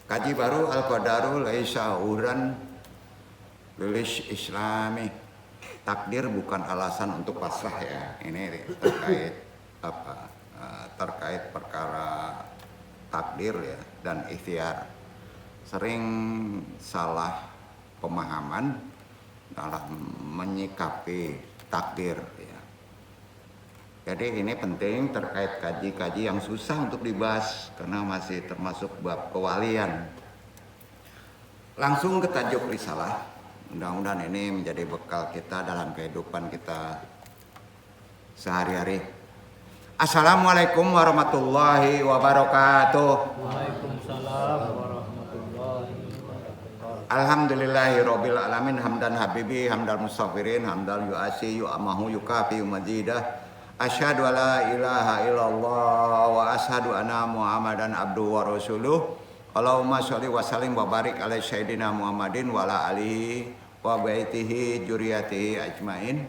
Kaji baru al-qadaru laisa uran lilis islami. Takdir bukan alasan untuk pasrah ya. Ini terkait apa? Terkait perkara takdir ya dan ikhtiar. Sering salah pemahaman dalam menyikapi takdir ya. Jadi ini penting terkait kaji-kaji yang susah untuk dibahas karena masih termasuk bab kewalian. Langsung ke tajuk risalah. Mudah-mudahan ini menjadi bekal kita dalam kehidupan kita sehari-hari. Assalamualaikum warahmatullahi wabarakatuh. Waalaikumsalam warahmatullahi wabarakatuh. Alhamdulillahirabbil alamin hamdan habibi hamdal mustaghfirin hamdal yu'asi yu'amahu yukafi majidah. Asyhadu alla ilaha illallah wa asyhadu anna Muhammadan abduhu wa rasuluh. Allahumma sholli wa sallim wa barik ala sayyidina Muhammadin wa ala alihi wa baitihi dzurriyyatihi ajmain.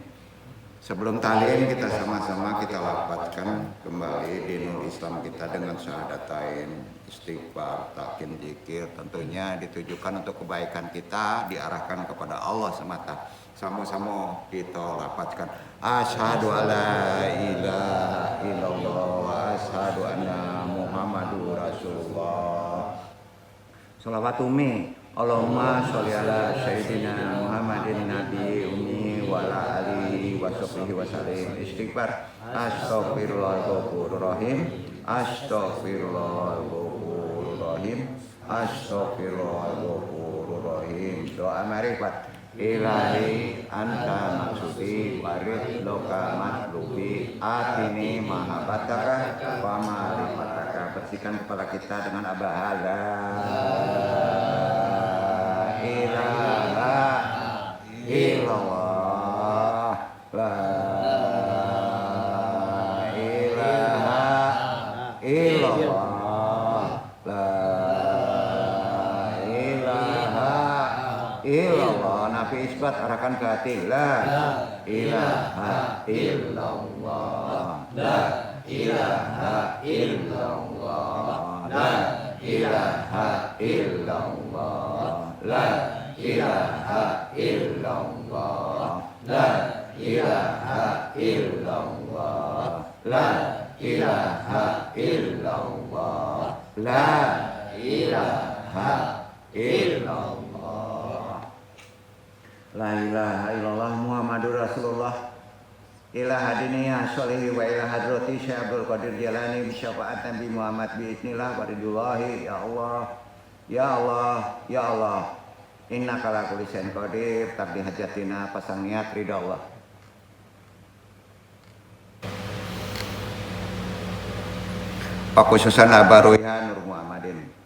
Sebelum tahlil kita sama-sama kita lafadzkan kembali dinul Islam kita dengan syahadatain, istighfar, takin, zikir, tentunya ditujukan untuk kebaikan kita, diarahkan kepada Allah semata. Sama-sama kita lafadzkan asyhadu alla ilaha illallah wa asyhadu anna Muhammadur rasulullah. Shalawat umi Allahumma sholli ala sayyidina Muhammadin nabi ummi wa ala alihi wa sahbihi wa sallim. Istighfar astaghfirullahaladzim astaghfirullahaladzim astaghfirullahaladzim. Doa marifat Ilahi anta maksudi warid loka matlubi atini mahabbataka wa ma'rifataka. Bersihkan kepala kita dengan abahala ilaha illallah la ilaha illallah la ilaha illallah. Nabi isbat arahkan ke hati la ilaha illallah la ilaha illallah la ilaha illallah la ilaha illallah la ilaha illallah la ilaha illallah la ilaha illallah. La ilaha illallah Muhammadur Rasulullah. Ila hadiniya sholihi wa ila hadrati Syekh Abdul Qadir Jalani bisyafaat Nabi Muhammad biiznillah waridullahi. Ya Allah, ya Allah, ya Allah. Innaka ala kulli syai'in qadir. Tabdi hajatina pasang niat ridha Allah. Pakhususan Abaruiha Nur Muhammadin.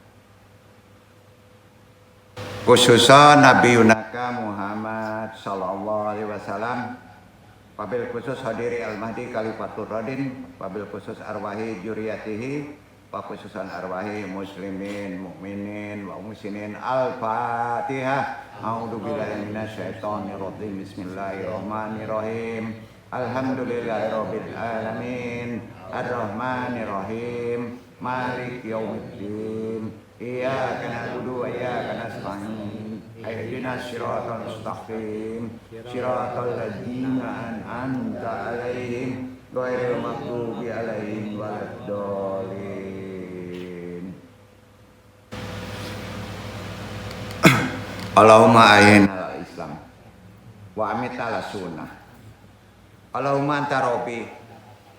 Khususan Nabi Yunaka Muhammad sallallahu alaihi wasallam. Wabil khusus hadiri al-mahdi kalifatur radin. Wabil khusus arwahi juriyatihi. Wakhususan arwahi muslimin, mu'minin, wa muslimin. Al-Fatihah. A'udhu billahi minasyaitonir rajim. Bismillahirrahmanirrahim. Alhamdulillahirabbil alamin. Ar-Rahmanirrahim. Malik yaumiddin. Iyyaka na'budu wa iyyaka nasta'in. Ihdinas siratal mustaqim. Siratal ladzina an'amta 'alaihim ghairil maghdubi 'alaihim waladdallin. Allahumma ahyina al-Islam wa amitna sunnah. Allahumma anta rabbi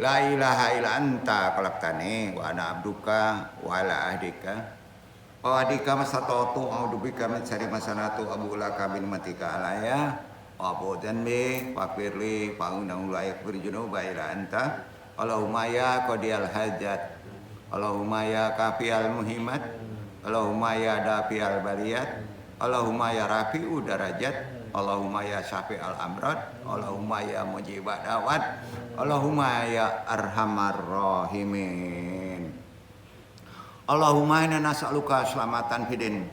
la ilaha illa anta khalaqtani wa ana abduka wa ala ahdika wa adika masatatu a'udzubika min syarri ma sanatu abulaka bin matika alaya wa bodanbi wa firli fa undang la yakfir junuba ila anta. Allahumma ya qadiyal hajat, Allahumma ya kafiyal muhimat, Allahumma ya dafiyal baliyat, Allahumma ya rafi'u darajat, Allahumma ya syafi'al amrad, Allahumma ya mujibad da'wat, Allahumma ya arhamar rahimin. Allahumma inna nas'aluka selamatan fidin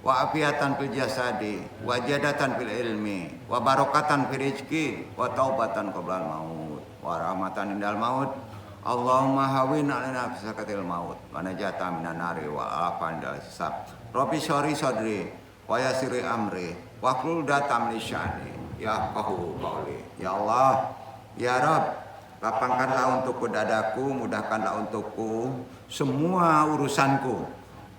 wa afiatan fil jasadi wa jadatan fil ilmi wa barakatan fil rizqi wa taubatan qoblal maut wa rahmatan indal maut. Allahumma hawin alaina fi sakatil maut wa najata minan nari wa afan dal hisab. Rabbi syori sadri wa yassiri amri wa hlul datam li sya'ni yafqahu qawli. Ya Allah, ya Rabb, lapangkanlah untukku dadaku, mudahkanlah untukku semua urusanku.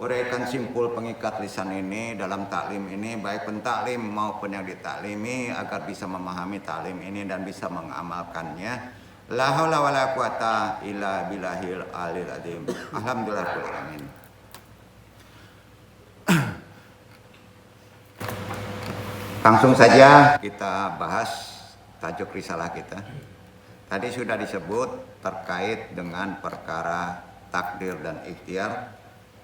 Uraikan simpul pengikat lisan ini dalam taklim ini, baik pentaklim maupun yang ditaklimi, agar bisa memahami taklim ini dan bisa mengamalkannya. La haula wala quwata illa billahil alil azim. Alhamdulillahirabbil alamin. Langsung saja kita bahas tajuk risalah kita. Tadi sudah disebut terkait dengan perkara takdir dan ikhtiar.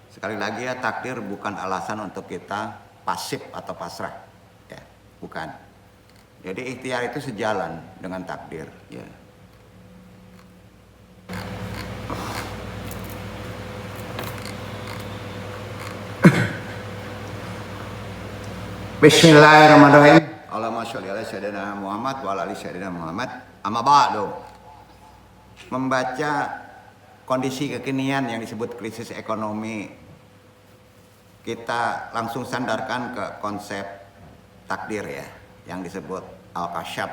Sekali lagi ya, takdir bukan alasan untuk kita pasif atau pasrah. Ya, bukan. Jadi ikhtiar itu sejalan dengan takdir. Ya. Bismillahirrahmanirrahim. Allahumma sholli ala sayyidina Muhammad wa ala ali sayyidina Muhammad. Amma ba'du. Membaca kondisi kekinian yang disebut krisis ekonomi, kita langsung sandarkan ke konsep takdir ya, yang disebut al-kasyaf.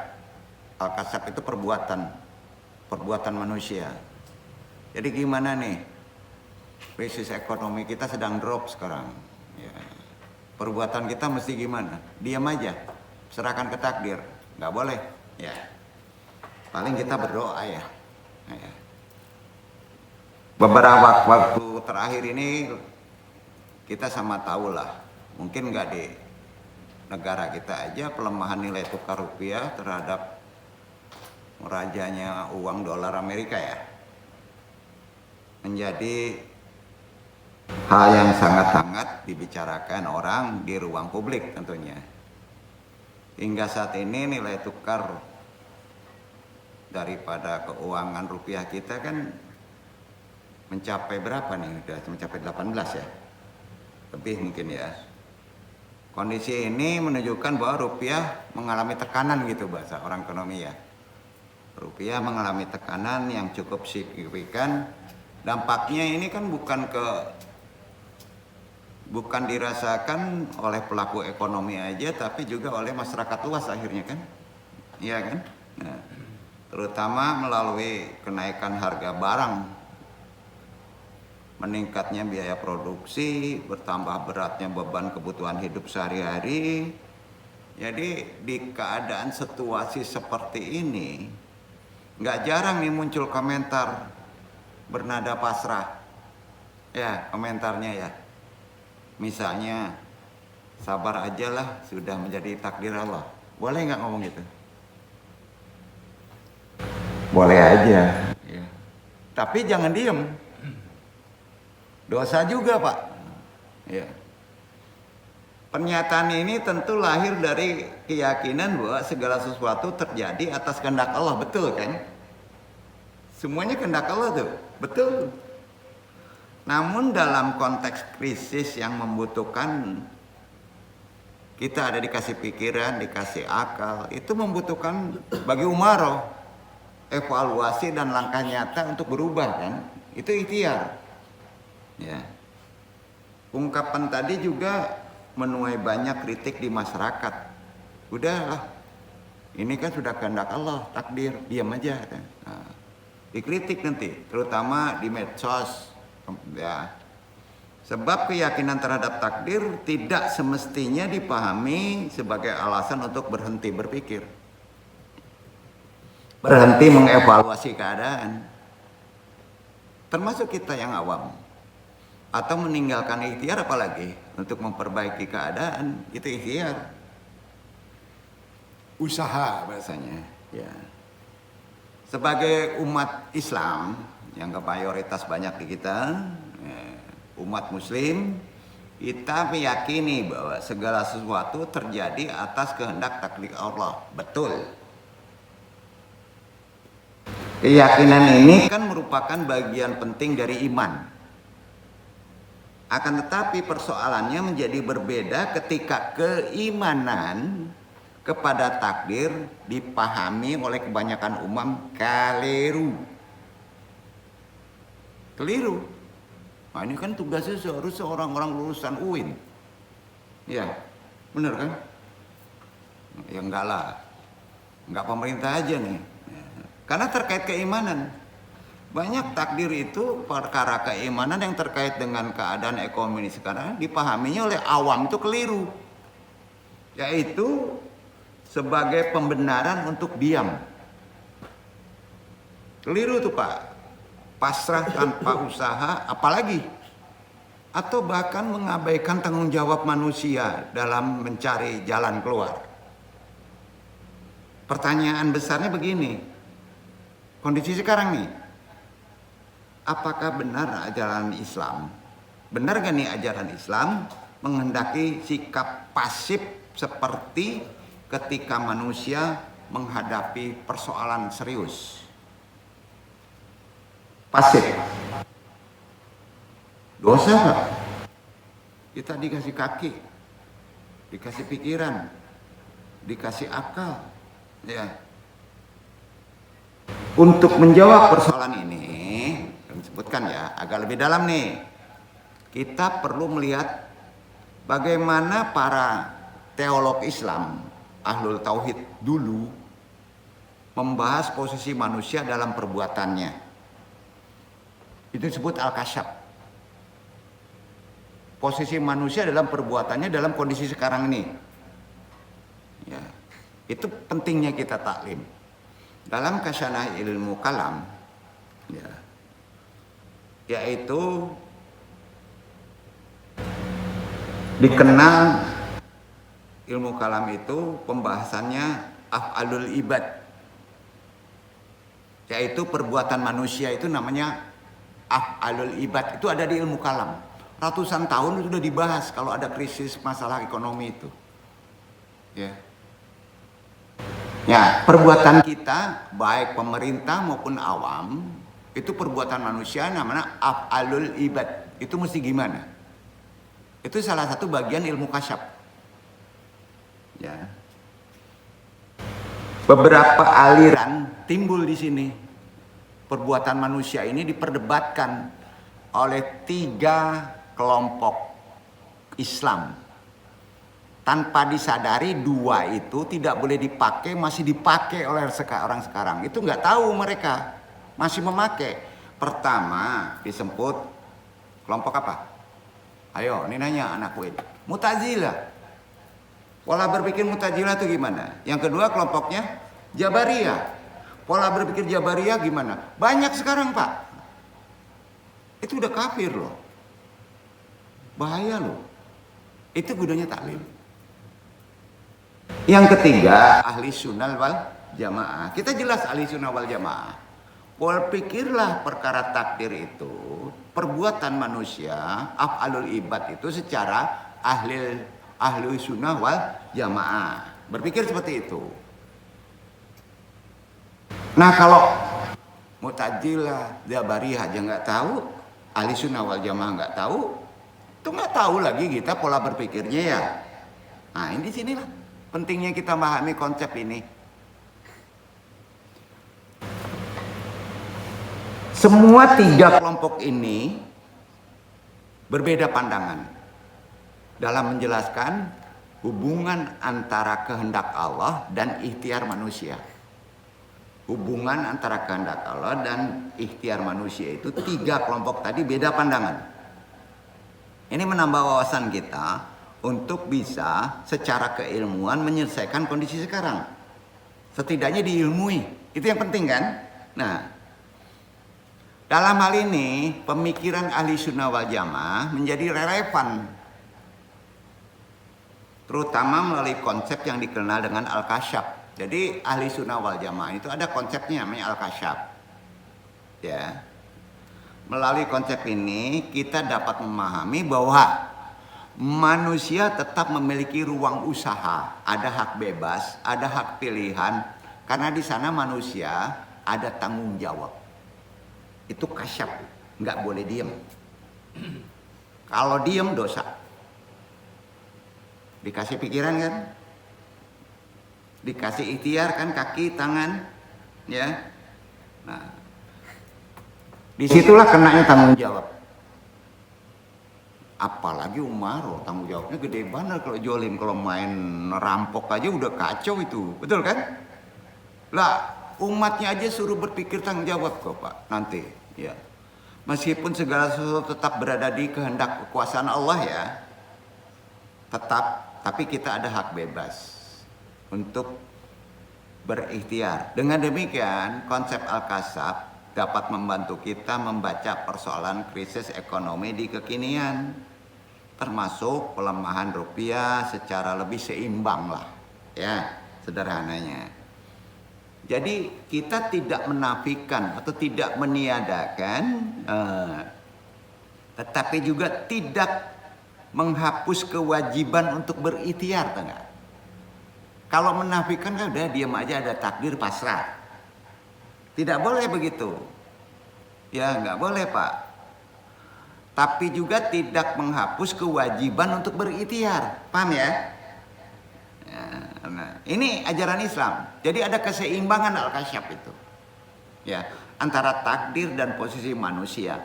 Al-kasyaf itu perbuatan manusia. Jadi gimana nih? Krisis ekonomi kita sedang drop sekarang. Ya. Perbuatan kita mesti gimana? Diam aja, serahkan ke takdir, nggak boleh. Ya, paling kita berdoa ya. Ya. Beberapa waktu terakhir ini kita sama tahu lah, mungkin nggak di negara kita aja pelemahan nilai tukar rupiah terhadap merajanya uang dolar Amerika ya, menjadi hal yang sangat-sangat dibicarakan orang di ruang publik tentunya. Hingga saat ini nilai tukar daripada keuangan rupiah kita kan mencapai berapa nih? Sudah mencapai 18 ya? Lebih mungkin ya. Kondisi ini menunjukkan bahwa rupiah mengalami tekanan gitu bahasa orang ekonomi ya. Rupiah mengalami tekanan yang cukup signifikan. Dampaknya ini kan bukan dirasakan oleh pelaku ekonomi aja, tapi juga oleh masyarakat luas akhirnya kan, iya kan? Nah, terutama melalui kenaikan harga barang, meningkatnya biaya produksi, bertambah beratnya beban kebutuhan hidup sehari-hari. Jadi di keadaan situasi seperti ini, nggak jarang nih muncul komentar bernada pasrah, ya komentarnya ya. Misalnya, sabar aja lah, sudah menjadi takdir Allah. Boleh nggak ngomong gitu? Boleh aja. Ya. Tapi jangan diem. Dosa juga Pak. Ya. Pernyataan ini tentu lahir dari keyakinan bahwa segala sesuatu terjadi atas kehendak Allah. Betul kan? Semuanya kehendak Allah tuh. Betul. Namun dalam konteks krisis yang membutuhkan kita ada dikasih pikiran, dikasih akal, itu membutuhkan bagi Umaro evaluasi dan langkah nyata untuk berubah kan, itu ikhtiar. Ya. Ungkapan tadi juga menuai banyak kritik di masyarakat. Udahlah, ini kan sudah kehendak Allah, takdir, diam aja. Nah, dikritik nanti, terutama di medsos. Ya. Sebab keyakinan terhadap takdir tidak semestinya dipahami sebagai alasan untuk berhenti berpikir, berhenti mengevaluasi keadaan, termasuk kita yang awam, atau meninggalkan ikhtiar apalagi untuk memperbaiki keadaan. Itu ikhtiar, usaha bahasanya ya. Sebagai umat Islam yang mayoritas banyak di kita, umat muslim, kita meyakini bahwa segala sesuatu terjadi atas kehendak takdir Allah. Betul. Keyakinan ini kan merupakan bagian penting dari iman. Akan tetapi persoalannya menjadi berbeda ketika keimanan kepada takdir dipahami oleh kebanyakan umam keliru. Keliru. Nah ini kan tugasnya seharusnya orang-orang lulusan UIN. Ya, bener kan? Ya enggak lah. Enggak pemerintah aja nih. Karena terkait keimanan. Banyak takdir itu perkara keimanan yang terkait dengan keadaan ekonomi sekarang dipahaminya oleh awam itu keliru. Yaitu sebagai pembenaran untuk diam. Keliru tuh Pak. Pasrah tanpa usaha apalagi. Atau bahkan mengabaikan tanggung jawab manusia dalam mencari jalan keluar. Pertanyaan besarnya begini. Kondisi sekarang nih. Apakah benar ajaran Islam? Benar gak nih ajaran Islam menghendaki sikap pasif seperti ketika manusia menghadapi persoalan serius? Pasif. Dosa gak? Kita dikasih kaki, dikasih pikiran, dikasih akal, ya. Untuk menjawab persoalan ini, kami sebutkan ya, agak lebih dalam nih. Kita perlu melihat bagaimana para teolog Islam, ahlul tauhid dulu membahas posisi manusia dalam perbuatannya. Itu disebut al-kasyaf. Posisi manusia dalam perbuatannya dalam kondisi sekarang ini. Ya, itu pentingnya kita taklim. Dalam kasanah ilmu kalam, ya, yaitu dikenal ilmu kalam itu pembahasannya af'alul ibad, yaitu perbuatan manusia itu namanya af'alul ibad, itu ada di ilmu kalam. Ratusan tahun itu sudah dibahas kalau ada krisis masalah ekonomi itu. Ya. Ya, perbuatan kita baik pemerintah maupun awam itu perbuatan manusia namanya af'alul ibad. Itu mesti gimana? Itu salah satu bagian ilmu kasyaf. Ya. Beberapa aliran timbul di sini. Perbuatan manusia ini diperdebatkan oleh 3 kelompok Islam. Tanpa disadari 2 itu tidak boleh dipakai, masih dipakai oleh orang sekarang. Itu nggak tahu mereka masih memakai. Pertama disebut kelompok apa? Ayo, ini nanya anakku ini. Mu'tazilah. Pola berpikir Mu'tazilah itu gimana? Yang kedua kelompoknya Jabariyah. Pola berpikir Jabariyah gimana? Banyak sekarang Pak. Itu udah kafir loh. Bahaya loh. Itu gunanya taklim. Yang ketiga, ahli sunnah wal jamaah. Kita jelas ahli sunnah wal jamaah. Berpikirlah perkara takdir itu, perbuatan manusia, af'alul ibad itu secara ahli sunnah wal jamaah. Berpikir seperti itu. Nah kalau Mu'tazilah, Jabariyah aja nggak tahu, ahli sunnah wal jamaah nggak tahu, itu nggak tahu lagi kita pola berpikirnya ya. Nah ini di sinilah pentingnya kita memahami konsep ini. Semua 3 kelompok ini berbeda pandangan dalam menjelaskan hubungan antara kehendak Allah dan ikhtiar manusia. Hubungan antara kehendak Allah dan ikhtiar manusia itu 3 kelompok tadi beda pandangan. Ini menambah wawasan kita untuk bisa secara keilmuan menyelesaikan kondisi sekarang. Setidaknya diilmui, itu yang penting kan? Nah, dalam hal ini pemikiran ahli sunnah wal jamaah menjadi relevan, terutama melalui konsep yang dikenal dengan al-kasyaf. Jadi ahli sunnah wal jamaah itu ada konsepnya namanya al-kasyaf. Ya. Melalui konsep ini kita dapat memahami bahwa manusia tetap memiliki ruang usaha, ada hak bebas, ada hak pilihan, karena di sana manusia ada tanggung jawab. Itu kasyaf, nggak boleh diem. Kalau diem dosa. Dikasih pikiran kan, dikasih ikhtiar kan, kaki, tangan, ya. Nah, Disitulah kenanya tanggung jawab. Apalagi Umaro, tanggung jawabnya gede banget kalau jolim, kalau main rampok aja udah kacau itu, betul kan? Lah umatnya aja suruh berpikir tanggung jawab kok Pak nanti, ya. Meskipun segala sesuatu tetap berada di kehendak kekuasaan Allah ya, tetap, tapi kita ada hak bebas untuk berikhtiar. Dengan demikian konsep Al-Kasab dapat membantu kita membaca persoalan krisis ekonomi di kekinian, termasuk pelemahan rupiah secara lebih seimbang lah, ya sederhananya. Jadi kita tidak menafikan atau tidak meniadakan, tetapi juga tidak menghapus kewajiban untuk berikhtiar, enggak? Kalau menafikan kan udah diam aja, ada takdir pasrah. Tidak boleh begitu. Ya nggak boleh Pak. Tapi juga tidak menghapus kewajiban untuk berikhtiar. Paham ya? Nah, ini ajaran Islam. Jadi ada keseimbangan Al-Kasyaf itu. Ya, antara takdir dan posisi manusia.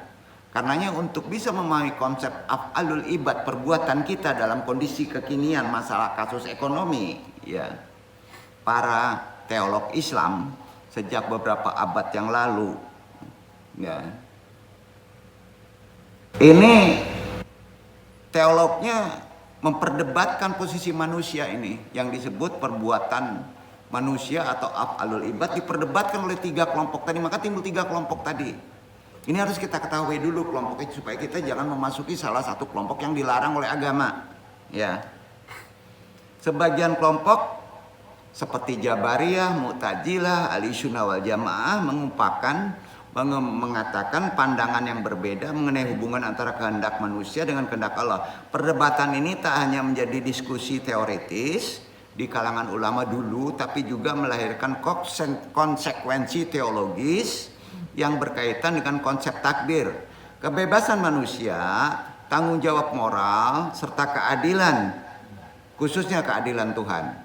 Karenanya untuk bisa memahami konsep af'alul ibad, perbuatan kita dalam kondisi kekinian masalah kasus ekonomi, ya. Para teolog Islam sejak beberapa abad yang lalu, ya. Ini teolognya memperdebatkan posisi manusia ini yang disebut perbuatan manusia atau af'alul ibad diperdebatkan oleh 3 kelompok tadi, maka timbul 3 kelompok tadi. Ini harus kita ketahui dulu kelompoknya supaya kita jangan memasuki salah satu kelompok yang dilarang oleh agama. Ya. Sebagian kelompok seperti Jabariyah, Mu'tazilah, Ahlussunnah wal Jamaah mengatakan pandangan yang berbeda mengenai hubungan antara kehendak manusia dengan kehendak Allah. Perdebatan ini tak hanya menjadi diskusi teoritis di kalangan ulama dulu, tapi juga melahirkan konsekuensi teologis yang berkaitan dengan konsep takdir, kebebasan manusia, tanggung jawab moral, serta keadilan, khususnya keadilan Tuhan.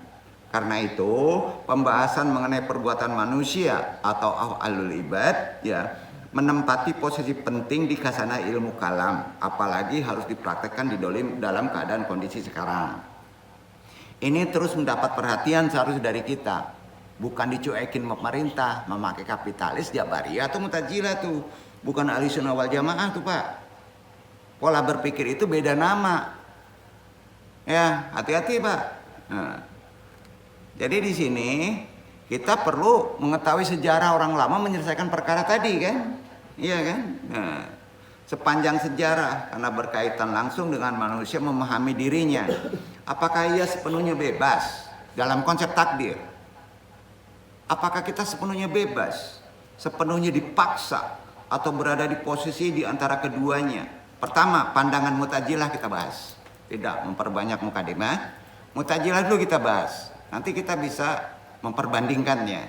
Karena itu, pembahasan mengenai perbuatan manusia atau af'alul ibad ya menempati posisi penting di khasanah ilmu kalam, apalagi harus dipraktekkan dalam keadaan kondisi sekarang. Ini terus mendapat perhatian seharusnya dari kita. Bukan dicuekin pemerintah, memakai kapitalis, Jabariyah atau Mu'tazilah tuh. Bukan Ahlussunnah wal Jamaah tuh Pak. Pola berpikir itu beda nama. Ya, hati-hati Pak. Nah, jadi di sini kita perlu mengetahui sejarah orang lama menyelesaikan perkara tadi kan. Iya kan? Nah, sepanjang sejarah karena berkaitan langsung dengan manusia memahami dirinya. Apakah ia sepenuhnya bebas dalam konsep takdir? Apakah kita sepenuhnya bebas, sepenuhnya dipaksa, atau berada di posisi di antara keduanya? Pertama, pandangan Mu'tazilah kita bahas. Tidak memperbanyak mukadimah. Mu'tazilah dulu kita bahas. Nanti kita bisa memperbandingkannya.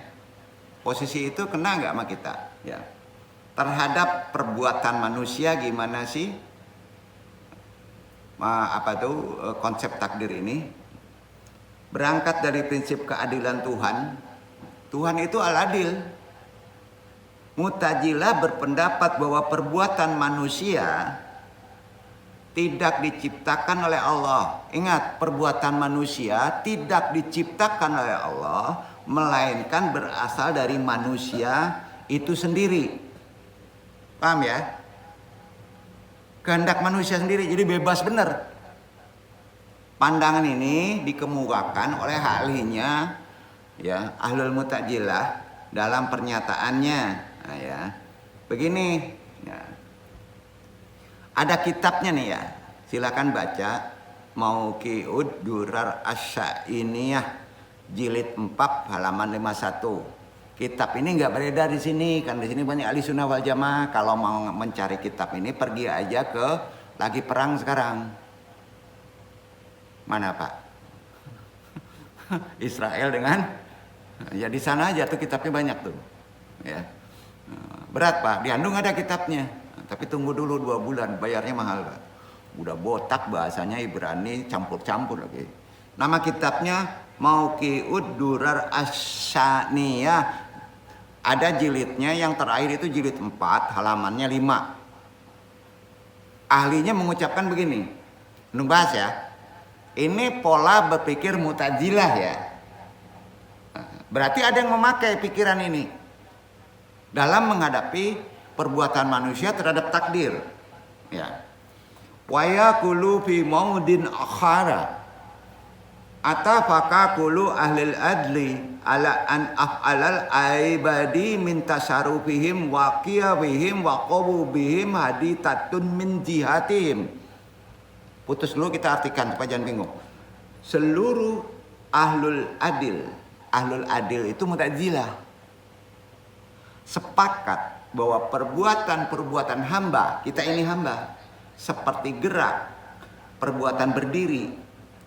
Posisi itu kena nggak sama kita? Ya. Terhadap perbuatan manusia gimana sih? Konsep takdir ini? Berangkat dari prinsip keadilan Tuhan. Tuhan itu al-adil. Mu'tazilah berpendapat bahwa perbuatan manusia tidak diciptakan oleh Allah. Ingat, perbuatan manusia tidak diciptakan oleh Allah, melainkan berasal dari manusia itu sendiri. Paham ya? Kehendak manusia sendiri, jadi bebas benar. Pandangan ini dikemukakan oleh ahlinya, ya, Ahlul Mu'tazilah dalam pernyataannya. Nah, ya. Begini, ya. Ada kitabnya nih ya. Silakan baca Mauqi'ud Durar Asy-Sya'iniyah jilid 4 halaman 51. Kitab ini nggak beredar di sini, kan di sini banyak Ahlussunnah wal Jamaah. Kalau mau mencari kitab ini pergi aja ke lagi perang sekarang. Mana Pak? Israel dengan, ya di sana aja tuh kitabnya banyak tuh. Ya. Berat Pak, di Andung ada kitabnya. Tapi tunggu dulu 2 bulan, bayarnya mahal Pak. Udah botak bahasanya Ibrani, campur-campur lagi. Nama kitabnya Mauqi'ud Durar Asy-Sya'niyah Ada jilidnya, yang terakhir itu jilid 4, halamannya 5. Ahlinya mengucapkan begini, nubahas ya. Ini pola berpikir Mu'tazilah ya. Berarti ada yang memakai pikiran ini dalam menghadapi perbuatan manusia terhadap takdir. Ya. Wa yaqulu fi maudin akhara atafaka qulu ahlil adli ala an af'alal aibadi min tasarrufihim wa qiyamihim wa qabubihim haditatun min jihatihim. Putus dulu, kita artikan supaya jangan bingung. Seluruh ahlul adil itu Mu'tazilah sepakat bahwa perbuatan hamba, kita ini hamba, seperti gerak, perbuatan berdiri,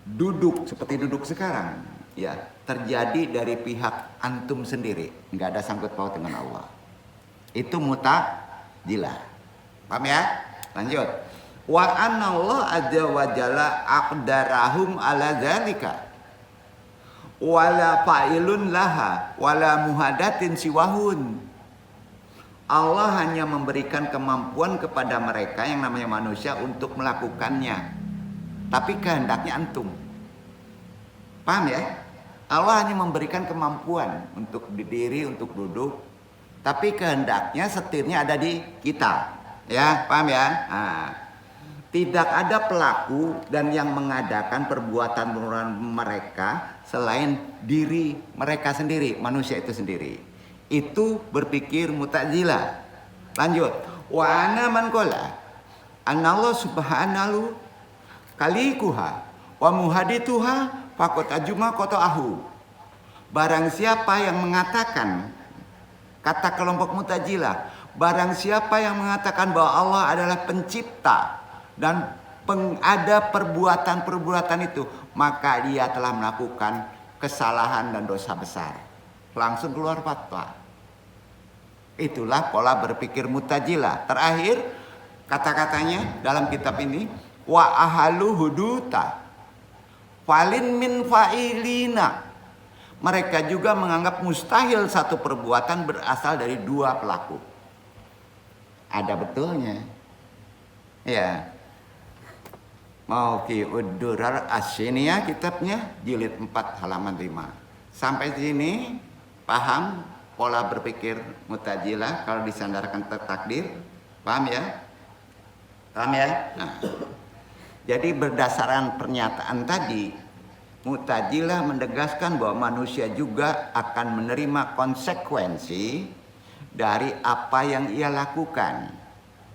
duduk seperti duduk sekarang, ya, terjadi dari pihak antum sendiri, nggak ada sangkut paut dengan Allah. Itu Mu'tazilah. Paham ya? Lanjut. Wa anna Allah azza wa jalla aqdarahum ala dzalika wala fa'ilun laha wala muhadatin siwahun. Allah hanya memberikan kemampuan kepada mereka yang namanya manusia untuk melakukannya, tapi kehendaknya antum. Paham ya? Allah hanya memberikan kemampuan untuk berdiri, untuk duduk, tapi kehendaknya setirnya ada di kita. Ya, paham ya? Nah, tidak ada pelaku dan yang mengadakan perbuatan mereka selain diri mereka sendiri, manusia itu sendiri. Itu berpikir Mu'tazilah. Lanjut. Wa ana man qala anna Allah subhanahu kalikuha wa muhadituha faqad ajma qata'ahu. Barang siapa yang mengatakan, kata kelompok Mu'tazilah, barang siapa yang mengatakan bahwa Allah adalah pencipta dan pengada perbuatan-perbuatan itu, maka dia telah melakukan kesalahan dan dosa besar. Langsung keluar fatwa. Itulah pola berpikir Mu'tazilah. Terakhir kata-katanya dalam kitab ini, wa ahalu huduta falin min fa'ilina. Mereka juga menganggap mustahil satu perbuatan berasal dari dua pelaku. Ada betulnya. Ya. Mauqi ud-durar as-siniyah kitabnya jilid 4 halaman 5. Sampai sini paham pola berpikir Mu'tazilah kalau disandarkan takdir? Paham ya? Paham ya? Nah. Jadi berdasarkan pernyataan tadi, Mu'tazilah menegaskan bahwa manusia juga akan menerima konsekuensi dari apa yang ia lakukan.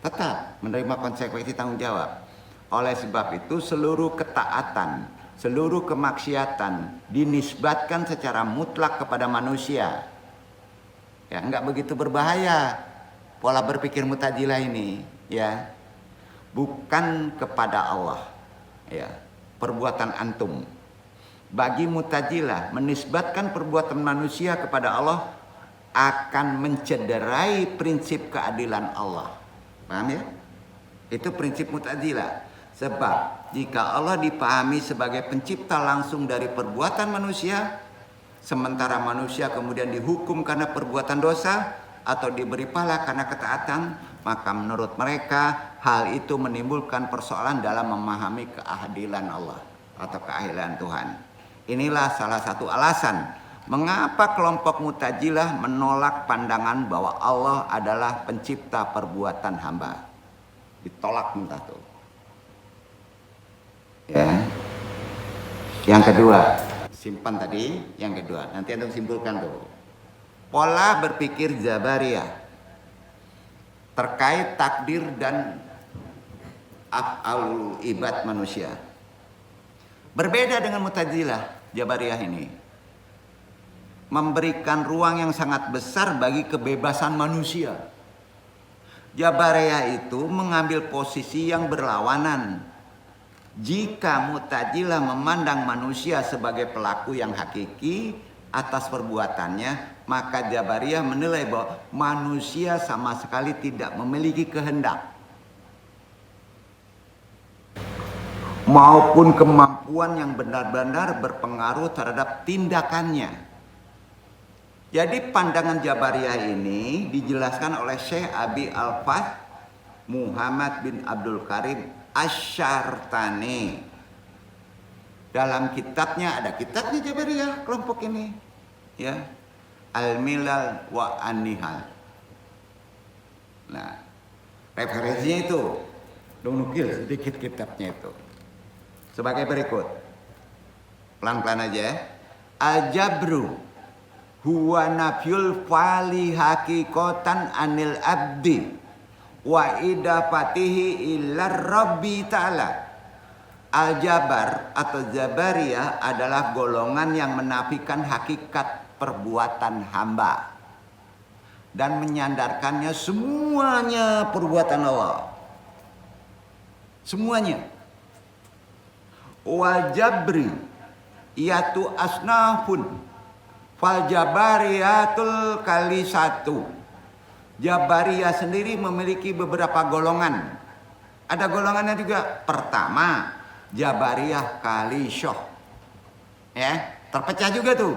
Tetap menerima konsekuensi tanggung jawab. Oleh sebab itu seluruh ketaatan, seluruh kemaksiatan dinisbatkan secara mutlak kepada manusia. Ya, enggak begitu berbahaya pola berpikir Mu'tazilah ini, ya. Bukan kepada Allah. Ya, perbuatan antum. Bagi Mu'tazilah menisbatkan perbuatan manusia kepada Allah akan mencederai prinsip keadilan Allah. Paham ya? Itu prinsip Mu'tazilah. Sebab jika Allah dipahami sebagai pencipta langsung dari perbuatan manusia, sementara manusia kemudian dihukum karena perbuatan dosa atau diberi pahala karena ketaatan, maka menurut mereka hal itu menimbulkan persoalan dalam memahami keadilan Allah atau keadilan Tuhan. Inilah salah satu alasan mengapa kelompok Mu'tazilah menolak pandangan bahwa Allah adalah pencipta perbuatan hamba. Ditolak mentah tuh. Ya. Yang kedua, simpan tadi, yang kedua. Nanti Anda simpulkan tuh. Pola berpikir Jabariyah terkait takdir dan af'al ibad manusia. Berbeda dengan Mu'tazilah, Jabariyah ini memberikan ruang yang sangat besar bagi kebebasan manusia. Jabariyah itu mengambil posisi yang berlawanan. Jika Mu'tazilah memandang manusia sebagai pelaku yang hakiki atas perbuatannya, maka Jabariyah menilai bahwa manusia sama sekali tidak memiliki kehendak maupun kemampuan yang benar-benar berpengaruh terhadap tindakannya. Jadi pandangan Jabariyah ini dijelaskan oleh Syekh Abi Al-Fath Muhammad bin Abdul Karim Asy-Syartani. Dalam kitabnya, ada kitabnya Jabariyah kelompok ini, ya, Al-Milal wa An-Nihal. Nah, referensinya itu dong, nukil sedikit kitabnya itu sebagai berikut, pelan-pelan aja ya. Al-Jabru huwa nafyul fali hakikotan anil abdi wa idafatihi ilar rabbi ta'ala. Al-Jabar atau Jabariyah adalah golongan yang menafikan hakikat perbuatan hamba dan menyandarkannya semuanya perbuatan Allah. Semuanya. Wal Jabri yaitu asnafun fal Jabariyatul kali satu. Jabariyah sendiri memiliki beberapa golongan. Ada golongannya juga. Pertama, Jabariyah kali syah. Ya, terpecah juga tuh.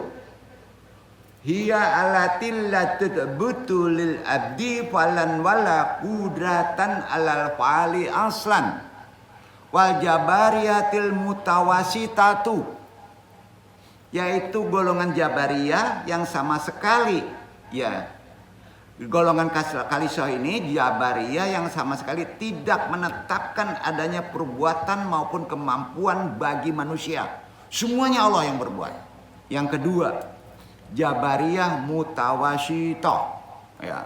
Hiya alatil latutbutu lil abdi falan wala qudratan alal fali aslan. Wal Jabariyatil mutawasitatu, yaitu golongan Jabariyah yang sama sekali, ya, golongan Kalisah ini Jabariyah yang sama sekali tidak menetapkan adanya perbuatan maupun kemampuan bagi manusia. Semuanya Allah yang berbuat. Yang kedua, Jabariyah mutawasito. Ya.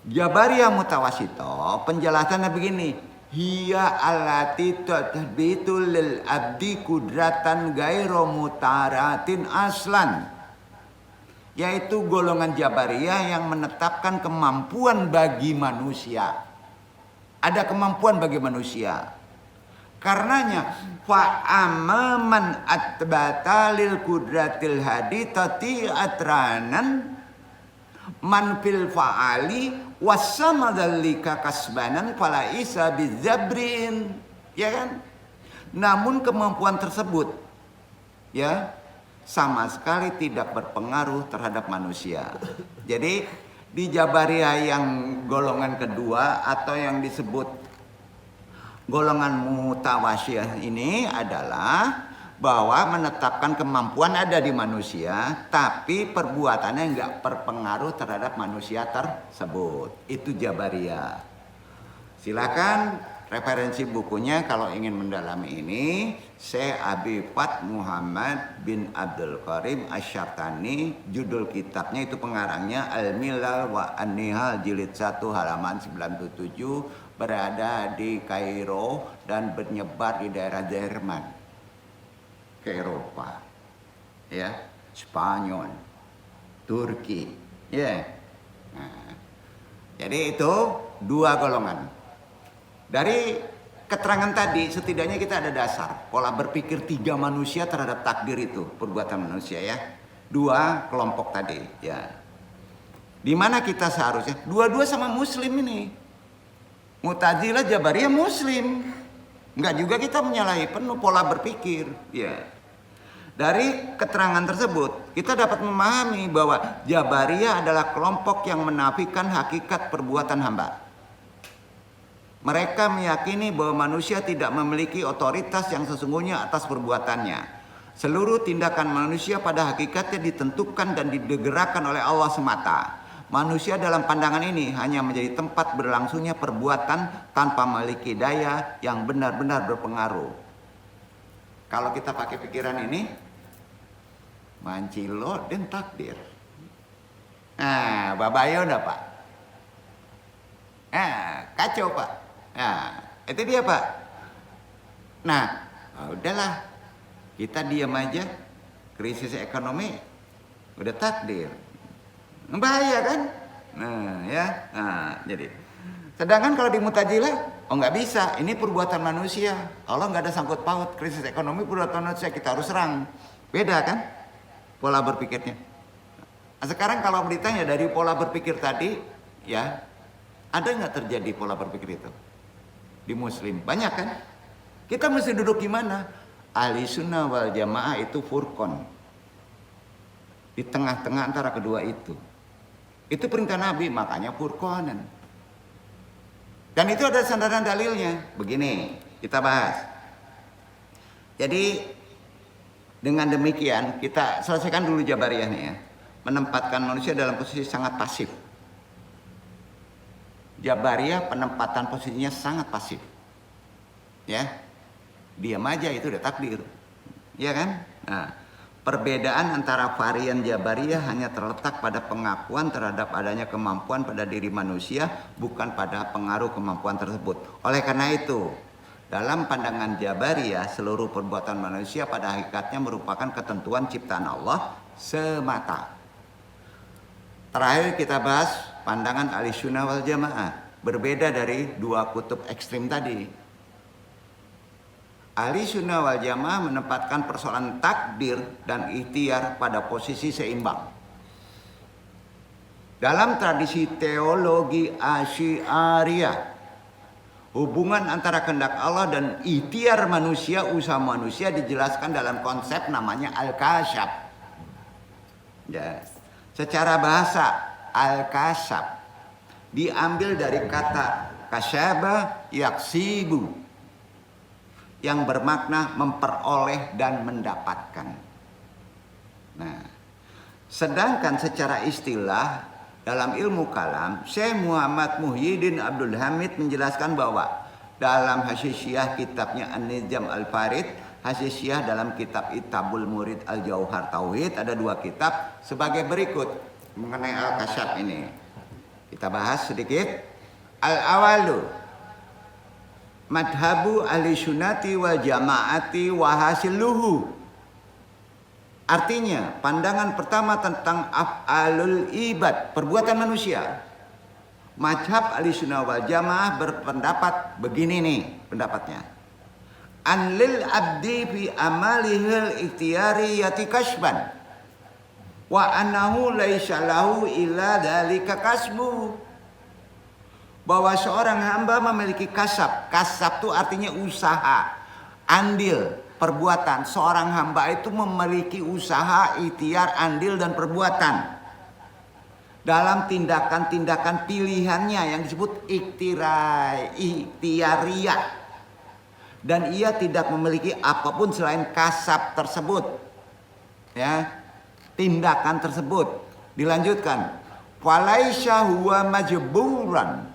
Jabariyah mutawasito penjelasannya begini. Hiya allati tathbitu lil abdi kudratan gairo mutaratin aslan. Yaitu golongan Jabariyah yang menetapkan kemampuan bagi manusia. Ada kemampuan bagi manusia. Karenanya fa'amaman atbata lil kudratil haditati atranan man fil fa'ali wasamadallika kasbanan fala isa bizabrin, ya kan? Namun kemampuan tersebut, ya, sama sekali tidak berpengaruh terhadap manusia. Jadi di Jabariyah yang golongan kedua atau yang disebut golongan mutawasyiyah ini adalah bahwa menetapkan kemampuan ada di manusia, tapi perbuatannya enggak berpengaruh terhadap manusia tersebut. Itu Jabariyah. Silakan referensi bukunya kalau ingin mendalami ini. Syekh Abi Fat Muhammad bin Abdul Karim Asy-Syartani. Judul kitabnya itu pengarangnya Al-Milal wa An-Nihal jilid 1 halaman 97. Berada di Kairo dan menyebar di daerah Jerman ke Eropa, ya, Spanyol, Turki, ya. Nah, jadi itu dua golongan. Dari keterangan tadi setidaknya kita ada dasar pola berpikir tiga manusia terhadap takdir itu perbuatan manusia, ya. Dua kelompok tadi, ya. Di mana kita seharusnya dua-dua sama Muslim ini. Mu'tazilah, Jabariyah Muslim. Enggak juga kita menyalahi penuh pola berpikir, ya. Dari keterangan tersebut kita dapat memahami bahwa Jabariyah adalah kelompok yang menafikan hakikat perbuatan hamba. Mereka meyakini bahwa manusia tidak memiliki otoritas yang sesungguhnya atas perbuatannya. Seluruh tindakan manusia pada hakikatnya ditentukan dan digerakkan oleh Allah semata. Manusia dalam pandangan ini hanya menjadi tempat berlangsungnya perbuatan tanpa memiliki daya yang benar-benar berpengaruh. Kalau kita pakai pikiran ini, mancilo dan takdir. Nah, babayo dah Pak. Kacau Pak. Nah, itu dia Pak. Nah, udahlah, kita diam aja. Krisis ekonomi udah takdir. Bahaya kan? Nah, ya. Nah, jadi. Sedangkan kalau di Mu'tazilah, oh nggak bisa. Ini perbuatan manusia. Allah nggak ada sangkut paut. Krisis ekonomi perbuatan manusia, kita harus serang. Beda kan? Pola berpikirnya. Nah, sekarang kalau ditanya dari pola berpikir tadi, ya, ada nggak terjadi pola berpikir itu di Muslim? Banyak kan? Kita mesti duduk di mana? Ahli sunnah wal jamaah itu furqon. Di tengah-tengah antara kedua itu. Itu perintah Nabi, makanya Furqanan. Dan itu ada sandaran dalilnya. Begini, kita bahas. Jadi dengan demikian kita selesaikan dulu Jabariyah nih ya. Menempatkan manusia dalam posisi sangat pasif. Jabariyah penempatan posisinya sangat pasif. Ya. Diam aja itu udah takdir. Ya kan? Nah, perbedaan antara varian Jabariyah hanya terletak pada pengakuan terhadap adanya kemampuan pada diri manusia, bukan pada pengaruh kemampuan tersebut. Oleh karena itu, dalam pandangan Jabariyah, seluruh perbuatan manusia pada hakikatnya merupakan ketentuan ciptaan Allah semata. Terakhir kita bahas pandangan Ahlussunnah wal Jamaah, berbeda dari dua kutub ekstrim tadi. Ahlussunnah wal Jamaah menempatkan persoalan takdir dan ikhtiar pada posisi seimbang. Dalam tradisi teologi Asy'ariyah, hubungan antara kehendak Allah dan ikhtiar manusia, usaha manusia dijelaskan dalam konsep namanya al-kasyaf. Ya. Secara bahasa, al-kasyaf diambil dari kata kasyaba yaksibu, yang bermakna memperoleh dan mendapatkan. Nah, sedangkan secara istilah dalam ilmu kalam, Syekh Muhammad Muhyiddin Abdul Hamid menjelaskan bahwa dalam Hasyisyah kitabnya An-Nizam Al-Farid, Hasyisyah dalam kitab Itabul Murid Al-Jauhar Tauhid, ada dua kitab sebagai berikut mengenai al-kasyaf ini. Kita bahas sedikit. Al-awalu madhabu ahlissunnati wal jamaati wa hasiluhu. Artinya, pandangan pertama tentang af'alul ibad, perbuatan manusia. Mazhab Ahlussunnah wal Jamaah berpendapat begini nih pendapatnya. An lil abdi fi amalihil ikhtiyariyati kasban wa annahu laisa lahu illa dzalika kasbu. Bahwa seorang hamba memiliki kasab. Kasab itu artinya usaha, andil, perbuatan. Seorang hamba itu memiliki usaha, ikhtiar, andil, dan perbuatan dalam tindakan-tindakan pilihannya yang disebut ikhtiariyah. Dan ia tidak memiliki apapun selain kasab tersebut. Ya, tindakan tersebut. Dilanjutkan. Walaisha huwa majburan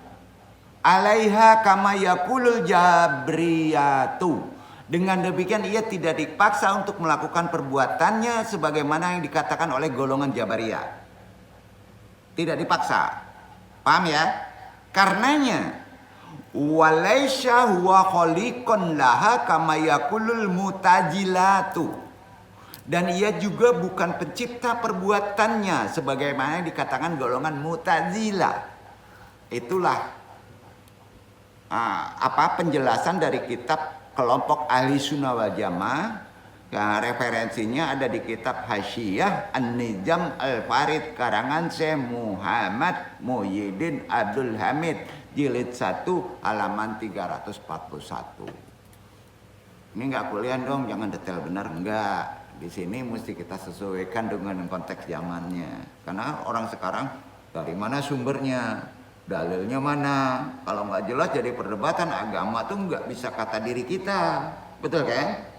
alaiha kama yaqulul jabriyatu. Dengan demikian ia tidak dipaksa untuk melakukan perbuatannya sebagaimana yang dikatakan oleh golongan Jabariyah. Tidak dipaksa. Paham ya? Karenanya walaisha huwa khaliqun laha kama yaqulul mutajilatu. Dan ia juga bukan pencipta perbuatannya sebagaimana yang dikatakan golongan Mu'tazilah. Itulah penjelasan dari kitab kelompok Ahlussunnah wal Jamaah. Referensinya ada di kitab Hasyiah An-Nizam Al-Farid karangan Syekh Muhammad Muhyiddin Abdul Hamid, jilid 1 halaman 341. Ini enggak kuliah dong, jangan detail benar, enggak. Di sini mesti kita sesuaikan dengan konteks zamannya. Karena orang sekarang dari mana sumbernya? Dalilnya mana? Kalau nggak jelas jadi perdebatan. Agama tuh nggak bisa kata diri kita, betul kan?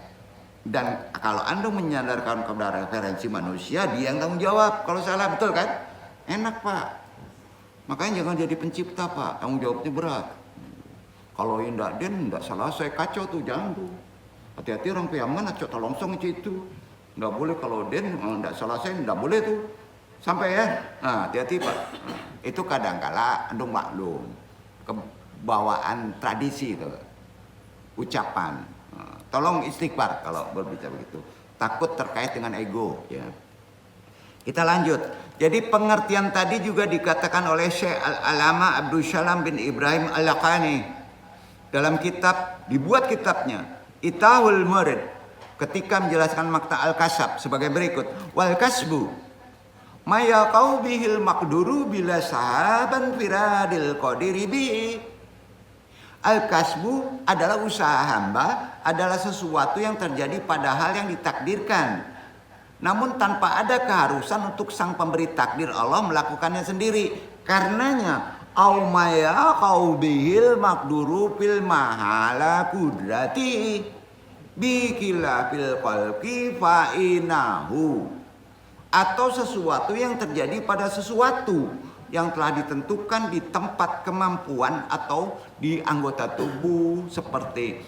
Dan kalau Anda menyandarkan kepada referensi manusia, dia yang tanggung jawab kalau salah, betul kan? Enak Pak. Makanya jangan jadi pencipta Pak, tanggung jawabnya berat. Kalau indak den ndak salah saya kacau tuh, jangan tuh. Hati-hati orang piaman acok talongsong itu. Ndak boleh kalau den ndak salah saya ndak boleh tuh. Sampai ya. Nah, hati-hati Pak. Itu kadangkala andung maklum kebawaan tradisi itu, ucapan. Tolong istighfar kalau berbicara begitu. Takut terkait dengan ego ya. Kita lanjut. Jadi pengertian tadi juga dikatakan oleh Syekh Al-Alama Abdul Salam bin Ibrahim Al-Laqani dalam dibuat kitabnya Itahul Murid ketika menjelaskan makna al-kasab sebagai berikut. Wal kasbu maya kau bihil makduru bila sahaban firadil qadiri bi. Al-kasbu adalah usaha hamba, adalah sesuatu yang terjadi pada hal yang ditakdirkan namun tanpa ada keharusan untuk sang pemberi takdir Allah melakukannya sendiri. Karenanya au maya kau bihil makduru fil mahala kudrati bikila fil qalqi fa'inahu, atau sesuatu yang terjadi pada sesuatu yang telah ditentukan di tempat kemampuan atau di anggota tubuh seperti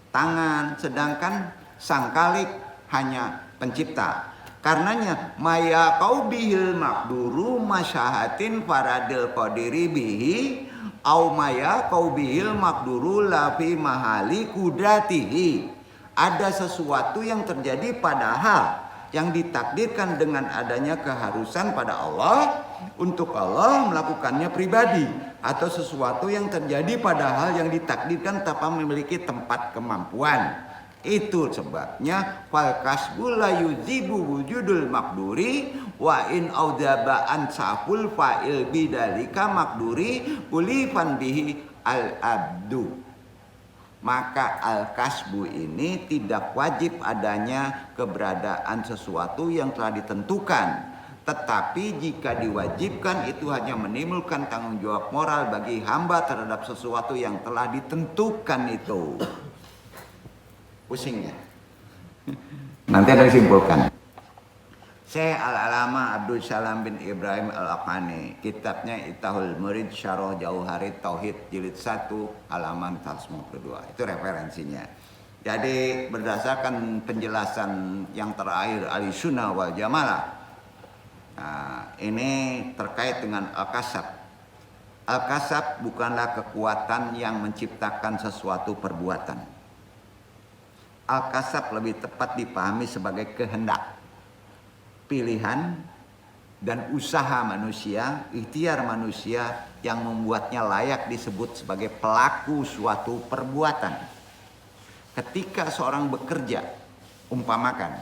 tangan, sedangkan sang Khalik hanya pencipta. Karenanya maya kau bihil makduru masyahatin faradil qadiri bihi au maya kau bihil makduru lafi mahali kudratihi. Ada sesuatu yang terjadi padahal yang ditakdirkan dengan adanya keharusan pada Allah untuk Allah melakukannya pribadi, atau sesuatu yang terjadi padahal yang ditakdirkan tanpa memiliki tempat kemampuan. Itu sebabnya fal kasbu la yuzibu wujudul makduri wa in audaba an saful fa'il bidalika makduri ulifan bihi al abdu. Maka al-kasbu ini tidak wajib adanya keberadaan sesuatu yang telah ditentukan. Tetapi jika diwajibkan itu hanya menimbulkan tanggung jawab moral bagi hamba terhadap sesuatu yang telah ditentukan itu. Pusingnya. Nanti ada disimpulkan. Syekh Al-Alama Abdul Salam bin Ibrahim Al-Aqani, kitabnya Ittahul Murid Syarah Jauharit Tauhid jilid 1 halaman 152. Itu referensinya. Jadi berdasarkan penjelasan yang terakhir Ahlussunnah wal Jamaah, ini terkait dengan Al-Kasab. Al-Kasab bukanlah kekuatan yang menciptakan sesuatu perbuatan. Al-Kasab lebih tepat dipahami sebagai kehendak, pilihan, dan usaha manusia, ikhtiar manusia yang membuatnya layak disebut sebagai pelaku suatu perbuatan. Ketika seorang bekerja, umpamakan,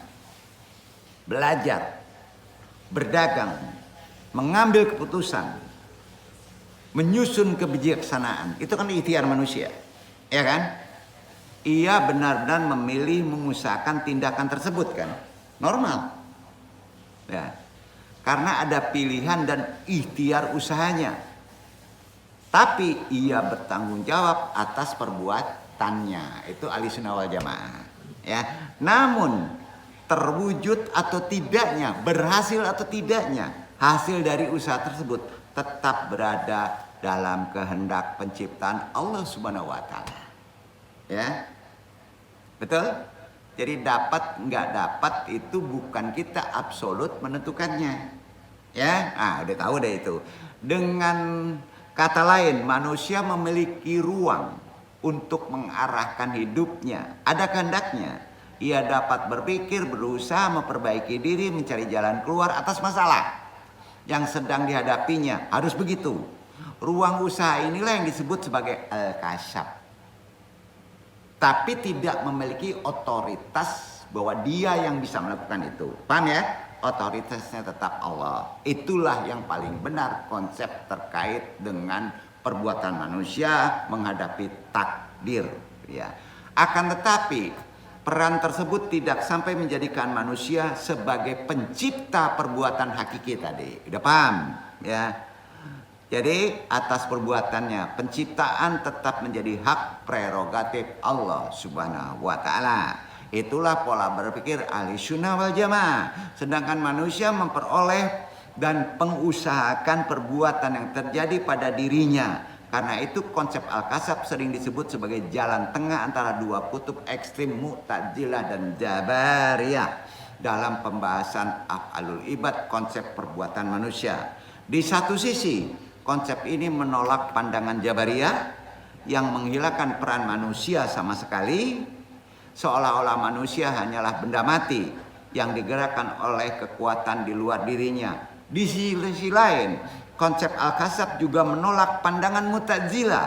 belajar, berdagang, mengambil keputusan, menyusun kebijaksanaan, itu kan ikhtiar manusia, ya kan? Ia benar-benar memilih mengusahakan tindakan tersebut kan, normal. Ya, karena ada pilihan dan ikhtiar usahanya. Tapi ia bertanggung jawab atas perbuatannya. Itu Ahlussunnah wal Jamaah. Ya, namun terwujud atau tidaknya, berhasil atau tidaknya hasil dari usaha tersebut tetap berada dalam kehendak penciptaan Allah Subhanahu wa taala. Ya. Betul? Jadi dapat nggak dapat itu bukan kita absolut menentukannya. Ya, udah tahu deh itu. Dengan kata lain, manusia memiliki ruang untuk mengarahkan hidupnya. Ada kehendaknya. Ia dapat berpikir, berusaha memperbaiki diri, mencari jalan keluar atas masalah yang sedang dihadapinya. Harus begitu. Ruang usaha inilah yang disebut sebagai al-kasab. Tapi tidak memiliki otoritas bahwa dia yang bisa melakukan itu. Paham ya? Otoritasnya tetap Allah. Itulah yang paling benar konsep terkait dengan perbuatan manusia menghadapi takdir. Ya. Akan tetapi peran tersebut tidak sampai menjadikan manusia sebagai pencipta perbuatan hakiki tadi. Udah paham? Ya. Jadi atas perbuatannya penciptaan tetap menjadi hak prerogatif Allah Subhanahu wa taala. Itulah pola berpikir Ahlussunnah wal Jamaah. Sedangkan manusia memperoleh dan mengusahakan perbuatan yang terjadi pada dirinya. Karena itu konsep al-kasab sering disebut sebagai jalan tengah antara dua kutub ekstrim Mu'tazilah dan Jabariyah dalam pembahasan af'alul ibad, konsep perbuatan manusia. Di satu sisi konsep ini menolak pandangan Jabariyah yang menghilangkan peran manusia sama sekali, seolah-olah manusia hanyalah benda mati yang digerakkan oleh kekuatan di luar dirinya. Di sisi lain, konsep al-kasab juga menolak pandangan Mu'tazilah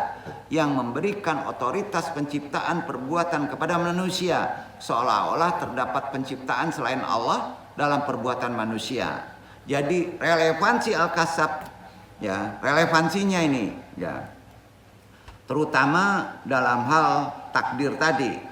yang memberikan otoritas penciptaan perbuatan kepada manusia, seolah-olah terdapat penciptaan selain Allah dalam perbuatan manusia. Jadi relevansi al-kasab, ya, relevansinya ini, ya, terutama dalam hal takdir tadi.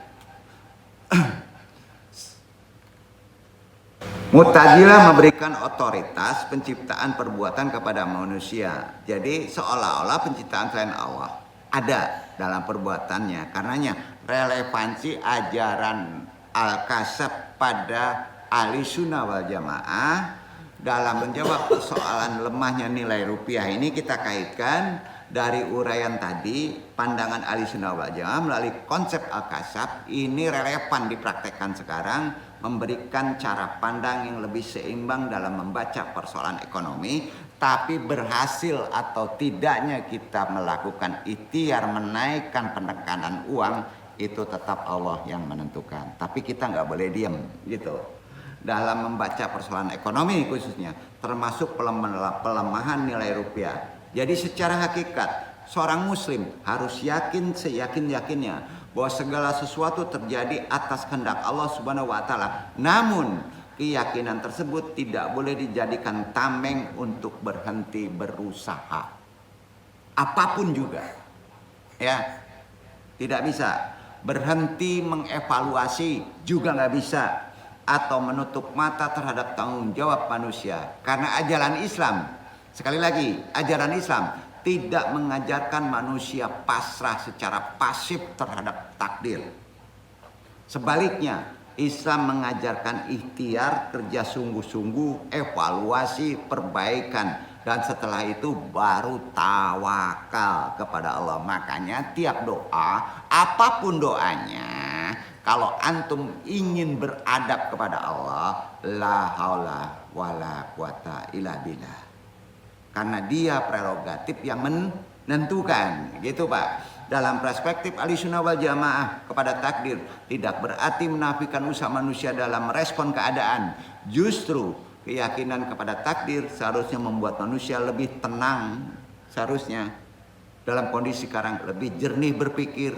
Mu'tazilah memberikan otoritas penciptaan perbuatan kepada manusia. Jadi seolah-olah penciptaan selain Allah ada dalam perbuatannya. Karenanya relevansi ajaran Al-Kasab pada ahli sunnah wal jamaah dalam menjawab persoalan lemahnya nilai rupiah ini kita kaitkan dari uraian tadi, pandangan ahli sunnah wal jamaah melalui konsep Al-Kasab ini relevan dipraktekkan sekarang, memberikan cara pandang yang lebih seimbang dalam membaca persoalan ekonomi, tapi berhasil atau tidaknya kita melakukan ikhtiar menaikkan penekanan uang itu tetap Allah yang menentukan. Tapi kita nggak boleh diam gitu dalam membaca persoalan ekonomi khususnya, termasuk pelemahan nilai rupiah. Jadi secara hakikat seorang muslim harus yakin seyakin-yakinnya bahwa segala sesuatu terjadi atas kehendak Allah Subhanahu wa taala. Namun keyakinan tersebut tidak boleh dijadikan tameng untuk berhenti berusaha. Apapun juga. Ya. Tidak bisa. Berhenti mengevaluasi juga nggak bisa. Atau menutup mata terhadap tanggung jawab manusia. Karena ajaran Islam, sekali lagi, ajaran Islam tidak mengajarkan manusia pasrah secara pasif terhadap takdir. Sebaliknya, Islam mengajarkan ikhtiar, kerja sungguh-sungguh, evaluasi, perbaikan, dan setelah itu baru tawakal kepada Allah. Makanya tiap doa, apapun doanya, kalau antum ingin beradab kepada Allah, la haula wala quwata illa billah. Karena dia prerogatif yang menentukan, gitu Pak. Dalam perspektif Ahlussunnah wal Jamaah kepada takdir tidak berarti menafikan usaha manusia dalam merespon keadaan. Justru keyakinan kepada takdir seharusnya membuat manusia lebih tenang, seharusnya dalam kondisi sekarang lebih jernih berpikir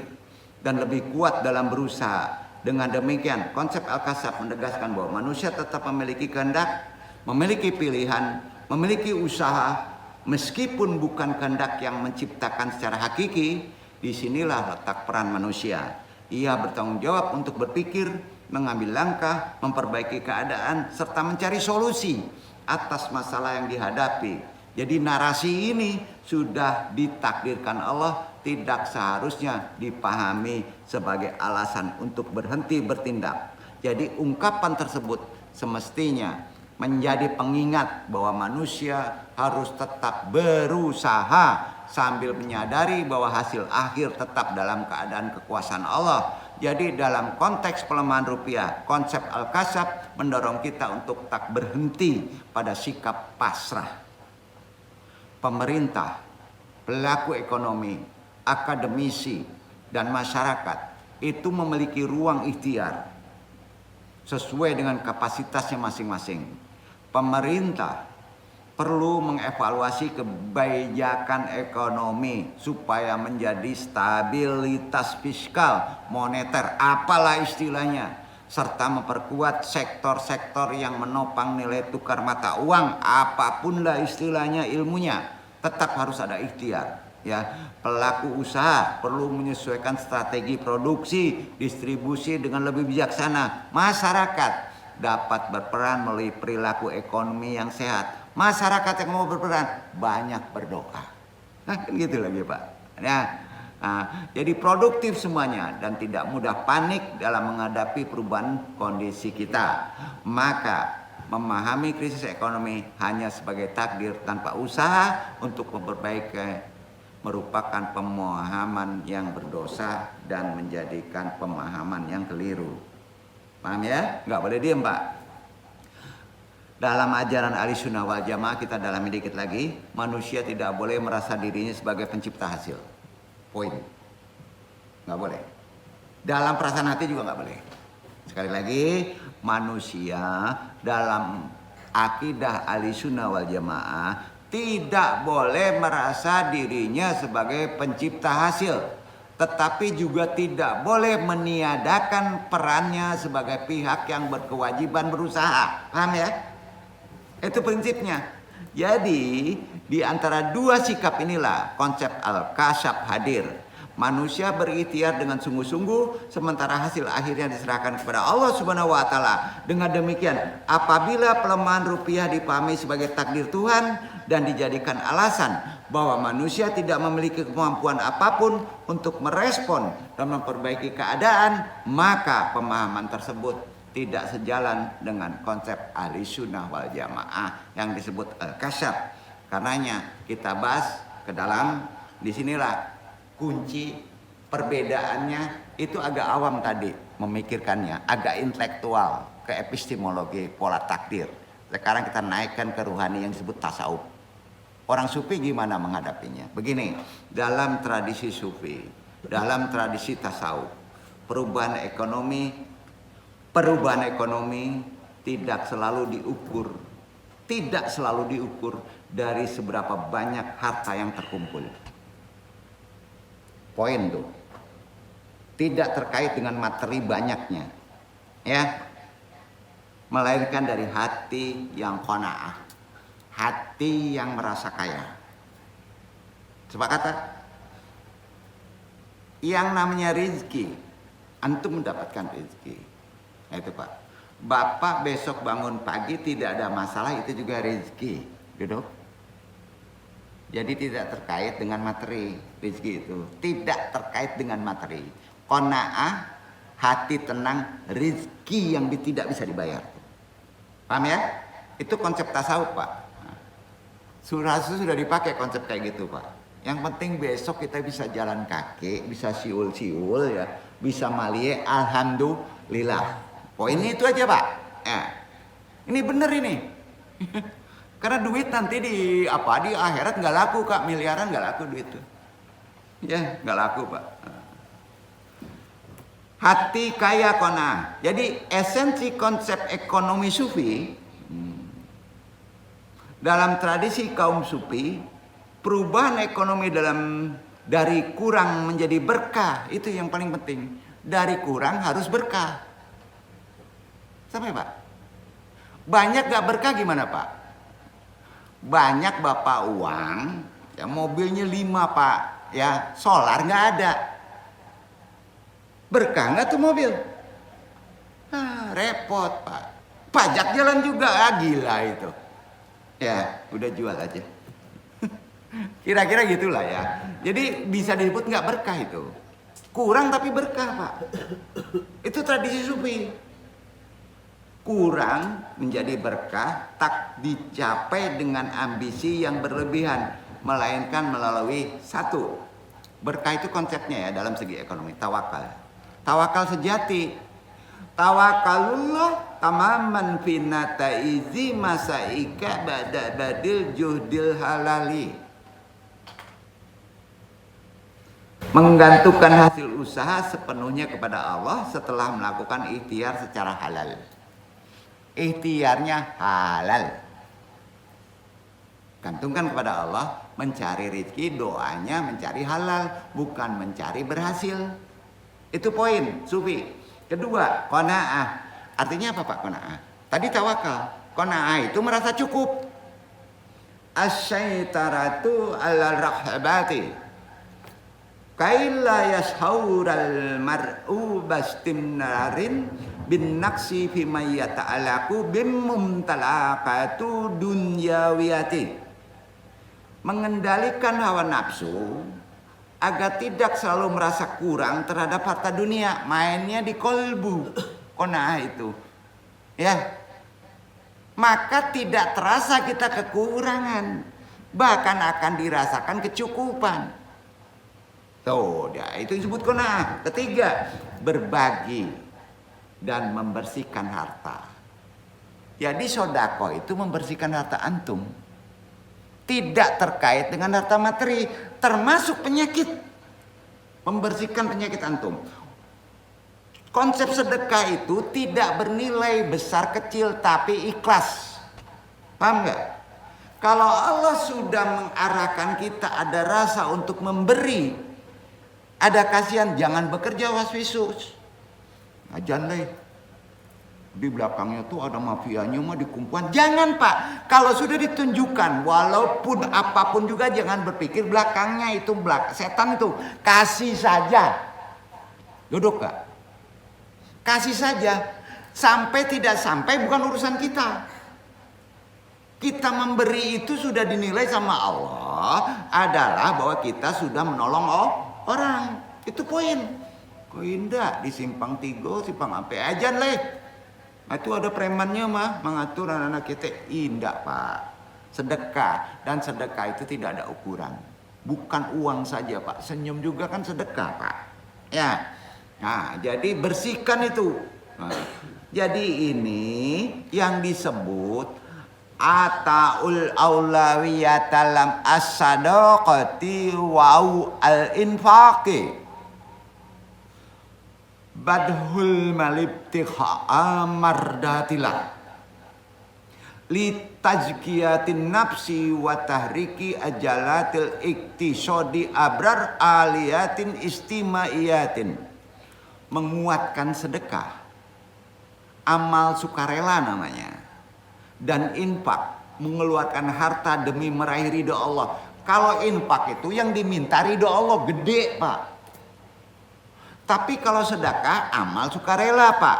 dan lebih kuat dalam berusaha. Dengan demikian, konsep Al-Kasab menegaskan bahwa manusia tetap memiliki kehendak, memiliki pilihan, memiliki usaha, meskipun bukan kehendak yang menciptakan secara hakiki. Disinilah letak peran manusia. Ia bertanggung jawab untuk berpikir, mengambil langkah, memperbaiki keadaan, serta mencari solusi atas masalah yang dihadapi. Jadi narasi ini sudah ditakdirkan Allah, tidak seharusnya dipahami sebagai alasan untuk berhenti bertindak. Jadi ungkapan tersebut semestinya menjadi pengingat bahwa manusia harus tetap berusaha sambil menyadari bahwa hasil akhir tetap dalam keadaan kekuasaan Allah. Jadi dalam konteks pelemahan rupiah, konsep Al-Kasab mendorong kita untuk tak berhenti pada sikap pasrah. Pemerintah, pelaku ekonomi, akademisi, dan masyarakat itu memiliki ruang ikhtiar sesuai dengan kapasitasnya masing-masing. Pemerintah perlu mengevaluasi kebijakan ekonomi supaya menjadi stabilitas fiskal, moneter, apalah istilahnya, serta memperkuat sektor-sektor yang menopang nilai tukar mata uang, apapun lah istilahnya ilmunya, tetap harus ada ikhtiar. Ya, pelaku usaha perlu menyesuaikan strategi produksi, distribusi dengan lebih bijaksana. Masyarakat dapat berperan melalui perilaku ekonomi yang sehat. Masyarakat yang mau berperan banyak berdoa. Nah, kan gitu lagi Pak. Ya, jadi produktif semuanya dan tidak mudah panik dalam menghadapi perubahan kondisi kita. Maka memahami krisis ekonomi hanya sebagai takdir tanpa usaha untuk memperbaiki merupakan pemahaman yang berdosa dan menjadikan pemahaman yang keliru. Paham ya? Nggak boleh diem Pak. Dalam ajaran Ahlussunnah wal Jamaah kita dalami dikit lagi, manusia tidak boleh merasa dirinya sebagai pencipta hasil. Poin. Nggak boleh. Dalam perasaan hati juga nggak boleh. Sekali lagi, manusia dalam akidah Ahlussunnah wal Jamaah tidak boleh merasa dirinya sebagai pencipta hasil, tetapi juga tidak boleh meniadakan perannya sebagai pihak yang berkewajiban berusaha. Paham ya? Itu prinsipnya. Jadi di antara dua sikap inilah konsep Al-Kasab hadir. Manusia berikhtiar dengan sungguh-sungguh sementara hasil akhirnya diserahkan kepada Allah Subhanahu wa taala. Dengan demikian, apabila pelemahan rupiah dipahami sebagai takdir Tuhan dan dijadikan alasan bahwa manusia tidak memiliki kemampuan apapun untuk merespon dan memperbaiki keadaan, maka pemahaman tersebut tidak sejalan dengan konsep ahli sunnah wal jamaah yang disebut al-kasyaf. Karenanya kita bahas ke dalam, disinilah kunci perbedaannya. Itu agak awam tadi memikirkannya, agak intelektual ke epistemologi pola takdir. Sekarang kita naikkan ke ruhani yang disebut tasawuf. Orang sufi gimana menghadapinya? Begini, dalam tradisi sufi, dalam tradisi tasawuf, perubahan ekonomi tidak selalu diukur dari seberapa banyak harta yang terkumpul. Poin tuh. Tidak terkait dengan materi banyaknya. Ya. Melainkan dari hati yang qanaah. Hati yang merasa kaya. Sepakat tak? Yang namanya rezeki, antum mendapatkan rezeki. Nah, itu Pak. Bapak besok bangun pagi tidak ada masalah, itu juga rezeki. Gitu. Jadi tidak terkait dengan materi. Rezeki itu tidak terkait dengan materi. Qanaah, hati tenang, rezeki yang tidak bisa dibayar. Paham ya? Itu konsep tasawuf, Pak. Surah sudah dipakai konsep kayak gitu, Pak. Yang penting besok kita bisa jalan kaki, bisa siul-siul ya, bisa malie, alhamdulillah. Poinnya itu aja, Pak. Ya. Ini bener ini. Karena duit nanti di akhirat nggak laku, Kak. Miliaran nggak laku duit tuh. Ya, nggak laku, Pak. Hati kaya qanaah. Jadi esensi konsep ekonomi sufi dalam tradisi kaum sufi, perubahan ekonomi dari kurang menjadi berkah, itu yang paling penting. Dari kurang harus berkah. Sampai, Pak. Banyak gak berkah gimana, Pak? Banyak bapak uang, ya mobilnya 5, Pak, ya solar nggak ada. Berkah nggak tuh mobil? Repot, Pak. Pajak jalan juga, gila itu. Ya, udah jual aja. Kira-kira gitulah ya. Jadi bisa disebut nggak berkah itu. Kurang tapi berkah, Pak. Itu tradisi sufi. Kurang menjadi berkah tak dicapai dengan ambisi yang berlebihan, melainkan melalui satu. Berkah itu konsepnya ya dalam segi ekonomi, tawakal. Tawakal sejati. Tawakalullah tamaman finata izi masaika badil juhdil halali. Menggantungkan hasil usaha sepenuhnya kepada Allah setelah melakukan ikhtiar secara halal. Ikhtiarnya halal. Gantungkan kepada Allah, mencari rezeki, doanya mencari halal, bukan mencari berhasil. Itu poin sufi. Kedua, qanaah. Artinya apa, Pak, qanaah? Tadi tawakal. Qanaah itu merasa cukup. Asyaitaratu ala rahbati. Kaila yashaural mar'u bastimnarin bin naksi fi mayyata'alaku bimumtalaqatu dunyawiyati. Mengendalikan hawa nafsu agar tidak selalu merasa kurang terhadap harta dunia. Mainnya di kolbu, qanaah itu. Ya. Maka tidak terasa kita kekurangan, bahkan akan dirasakan kecukupan. Tuh, ya, itu disebut qanaah. Ketiga, berbagi dan membersihkan harta. Jadi sedekah itu membersihkan harta antum. Tidak terkait dengan harta materi, termasuk penyakit. Membersihkan penyakit antum. Konsep sedekah itu tidak bernilai besar kecil tapi ikhlas. Paham nggak? Kalau Allah sudah mengarahkan kita ada rasa untuk memberi, ada kasihan, jangan bekerja waswisus. Ngajan leh. di belakangnya tuh ada mafianya mah di kumpulan. Jangan Pak, kalau sudah ditunjukkan walaupun apapun juga jangan berpikir belakangnya itu setan itu. Kasih saja. Duduk Kak. Kasih saja. Sampai tidak sampai bukan urusan kita. Kita memberi itu sudah dinilai sama Allah adalah bahwa kita sudah menolong orang. Itu poin. Kok indah di simpang 3, simpang apa aja leh. Nah, itu ada premannya mah mengatur anak-anak kita. Indah Pak. Sedekah, dan sedekah itu tidak ada ukuran. Bukan uang saja Pak, senyum juga kan sedekah Pak. Ya. Nah, jadi bersihkan itu. Nah, jadi ini yang disebut ataul aulawiyata lam as-sadaqati wa al-infaqi. Badhul malibtiha mardatilah li tazkiyatin nafsi wa tahriki ajalatil iktisodi abrar aliyatin istimaiyatin. Menguatkan sedekah, amal sukarela namanya, dan infak, mengeluarkan harta demi meraih ridho Allah. Kalau infak itu yang diminta ridho Allah gede Pak. Tapi kalau sedekah amal sukarela Pak.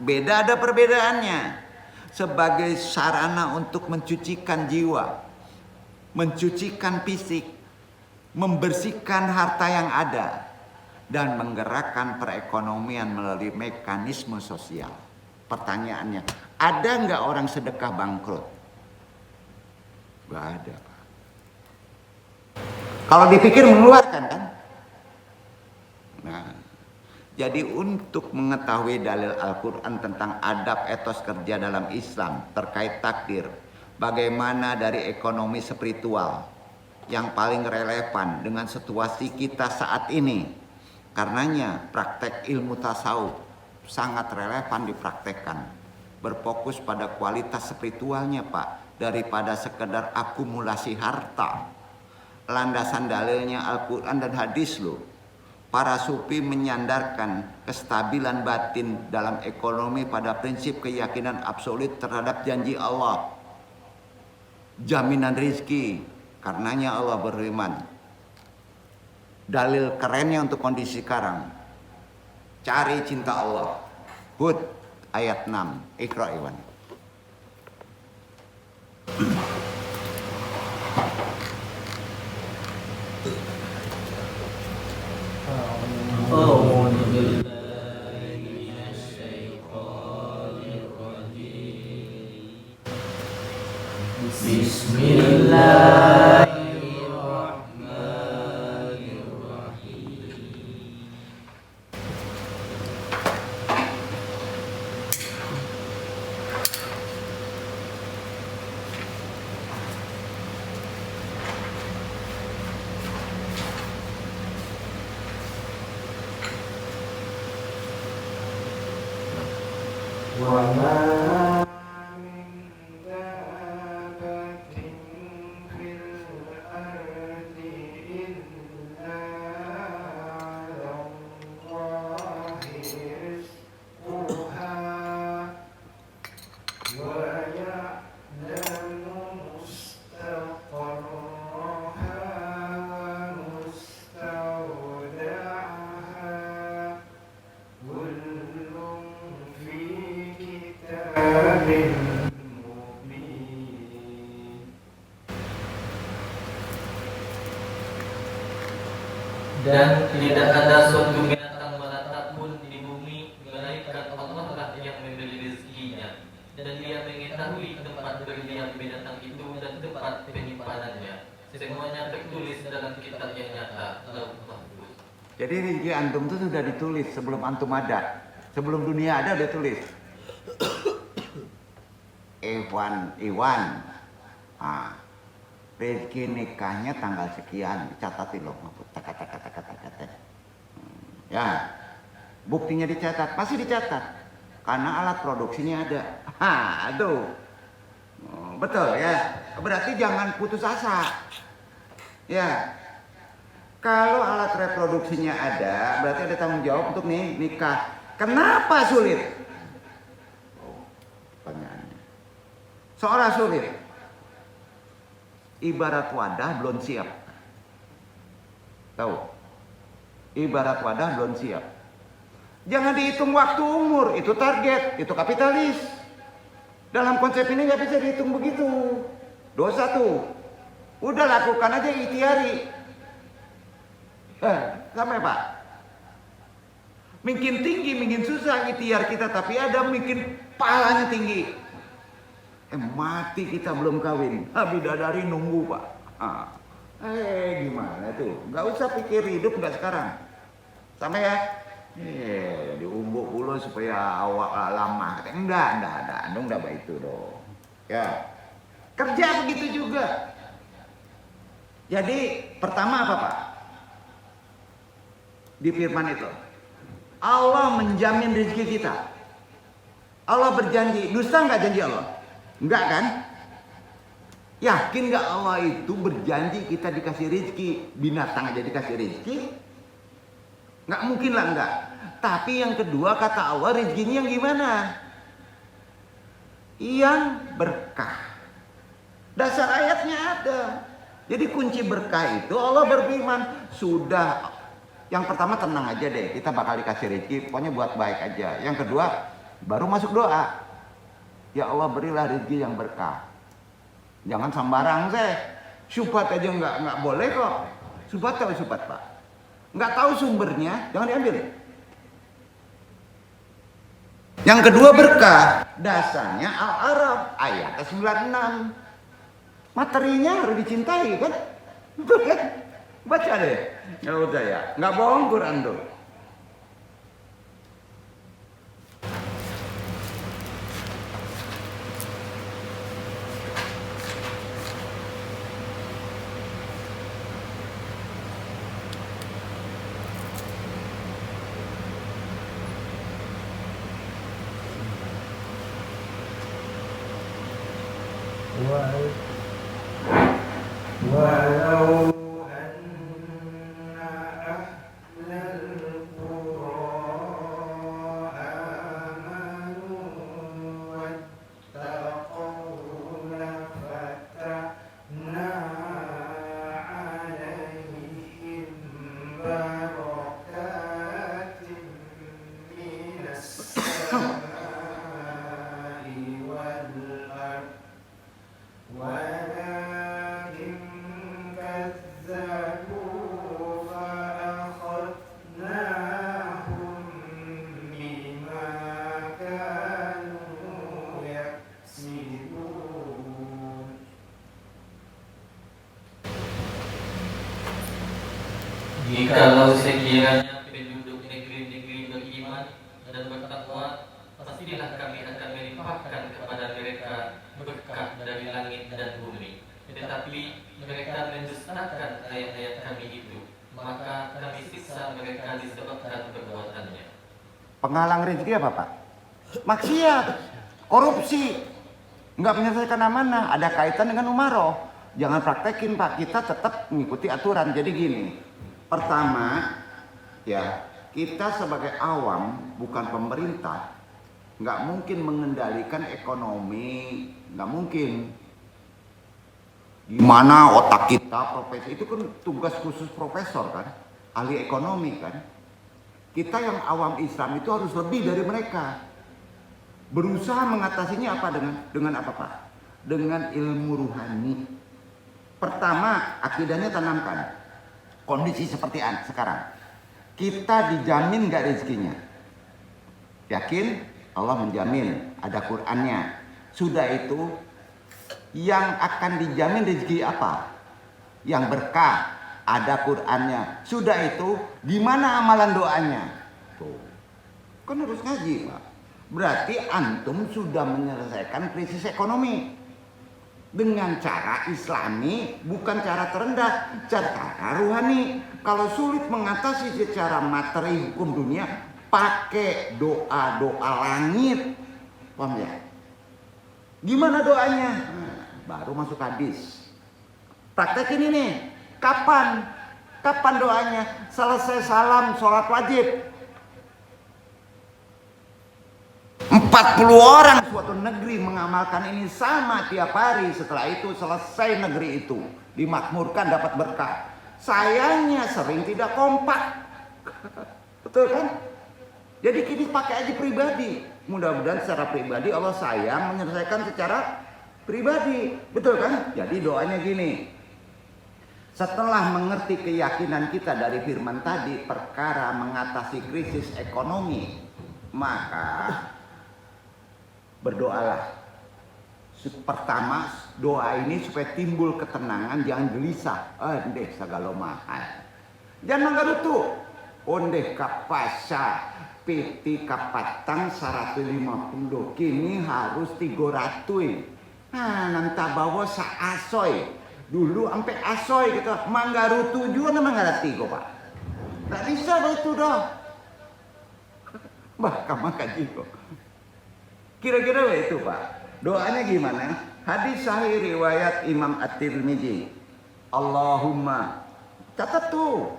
Beda, ada perbedaannya. Sebagai sarana untuk mencucikan jiwa, mencucikan fisik, membersihkan harta yang ada, dan menggerakkan perekonomian melalui mekanisme sosial. Pertanyaannya, ada nggak orang sedekah bangkrut? Nggak ada Pak. Kalau dipikir mengeluarkan kan? Nah, jadi untuk mengetahui dalil Al-Quran tentang adab etos kerja dalam Islam terkait takdir, bagaimana dari ekonomi spiritual yang paling relevan dengan situasi kita saat ini. Karenanya praktek ilmu tasawuf sangat relevan dipraktekkan. Berfokus pada kualitas spiritualnya Pak, daripada sekedar akumulasi harta. Landasan dalilnya Al-Quran dan hadis loh. Para sufi menyandarkan kestabilan batin dalam ekonomi pada prinsip keyakinan absolut terhadap janji Allah. Jaminan rizki. Karenanya Allah berfirman. Dalil kerennya untuk kondisi sekarang. Cari cinta Allah. Hud ayat 6. Iqra Iwan. Dan tidak ada suatu binatang melata pun di bumi melainkan Allah lah yang memberi rezekinya, dan Dia mengetahui tempat berdiam binatang itu dan tempat penyimpanannya. Semuanya tertulis dalam kitab yang nyata, Lauh Mahfuz. Jadi rezeki antum itu sudah ditulis sebelum antum ada. Sebelum dunia ada udah tulis. Iwan. Rezeki nikahnya tanggal sekian, catatin loh, kata. Ya, buktinya dicatat, pasti dicatat, karena alat produksinya ada. Aduh, betul ya. Berarti jangan putus asa. Ya, kalau alat reproduksinya ada, berarti ada tanggung jawab untuk nikah. Kenapa sulit? Seorang sulit. Ibarat wadah belum siap. Tahu? Ibarat wadah belum siap. Jangan dihitung waktu umur, itu target, itu kapitalis. Dalam konsep ini nggak bisa dihitung begitu. Dosa tuh. Udah lakukan aja ikhtiari. Sampai Pak. Mungkin tinggi, mungkin susah ikhtiar kita, tapi ada mungkin pahalanya tinggi. Mati kita belum kawin, bidadari nunggu Pak. Gimana tuh? Nggak usah pikir hidup nggak sekarang. Sampai ya. Diumbuk dulu supaya awak lama. Enggak, enggak baik itu dong. Ya. Kerja begitu juga. Jadi pertama apa Pak? Di firman itu Allah menjamin rezeki kita. Allah berjanji. Dusta nggak janji Allah? Enggak kan? Yakin nggak Allah itu berjanji kita dikasih rezeki? Binatang aja dikasih rezeki? Nggak mungkin lah enggak. Tapi yang kedua kata Allah rezekinya yang gimana? Yang berkah. Dasar ayatnya ada. Jadi kunci berkah itu Allah berfirman, sudah. Yang pertama tenang aja deh, kita bakal dikasih rezeki, pokoknya buat baik aja. Yang kedua baru masuk doa. Ya Allah berilah rezeki yang berkah. Jangan sembarang Syubhat aja nggak boleh kok. Syubhat tahu syubhat Pak. Nggak tahu sumbernya, jangan diambil. Yang kedua berkah, dasarnya Al-Araf ayat 96. Materinya harus dicintai kan? Betul kan? Baca deh. Nggak usah ya, nggak bohong Quran tuh. ولو Jikalau sekiranya penduduk negeri-negeri beriman dan bertakwa, pastilah kami akan melimpahkan kepada mereka berkah dari langit dan bumi. Tetapi mereka mendustakan ayat-ayat kami itu, maka kami siksa mereka disebabkan perbuatannya. Penghalang rezeki apa Pak? Maksiat, korupsi, nggak menyelesaikan amanah, ada kaitan dengan umaroh. Jangan praktekin Pak, kita tetap mengikuti aturan. Jadi gini. Pertama, ya kita sebagai awam bukan pemerintah, nggak mungkin mengendalikan ekonomi, nggak mungkin. Gimana otak kita, profesi itu kan tugas khusus profesor kan, ahli ekonomi kan. Kita yang awam Islam itu harus lebih dari mereka. Berusaha mengatasinya apa dengan apa Pak? Dengan ilmu ruhani. Pertama, akidahnya tanamkan. Kondisi seperti sekarang, kita dijamin gak rezekinya? Yakin? Allah menjamin, ada Qur'annya. Sudah itu, yang akan dijamin rezeki apa? Yang berkah, ada Qur'annya. Sudah itu, gimana amalan doanya? Tuh, kan harus ngaji Pak. Berarti antum sudah menyelesaikan krisis ekonomi. Dengan cara islami, bukan cara terendah, cara ruhani. Kalau sulit mengatasi secara materi hukum dunia, pakai doa-doa langit. Paham ya? Gimana doanya? Baru masuk hadis. Praktekin ini. Kapan? Kapan doanya? Selesai salam sholat wajib. 4 orang suatu negeri mengamalkan ini sama tiap hari. Setelah itu selesai negeri itu, dimakmurkan, dapat berkah. Sayangnya sering tidak kompak. Betul kan? Jadi kini pakai aja pribadi. Mudah-mudahan secara pribadi Allah sayang menyelesaikan secara pribadi. Betul kan? Jadi doanya gini. Setelah mengerti keyakinan kita dari firman tadi, perkara mengatasi krisis ekonomi, maka berdoalah. Pertama, doa ini supaya timbul ketenangan, jangan gelisah. Deh segala mahal. Jangan menggerutu. Ondeh kapasa PT kapatang 150, kini harus 300. Nanti bawa asoy. Dulu sampai asoy gitu. Manggarutu juga manggarati kok Pak. Tak bisa itu dah. Kamar kaji kok. Kira-kira itu Pak. Doanya gimana? Hadis sahih riwayat Imam At-Tirmidzi. Allahumma, catat tuh.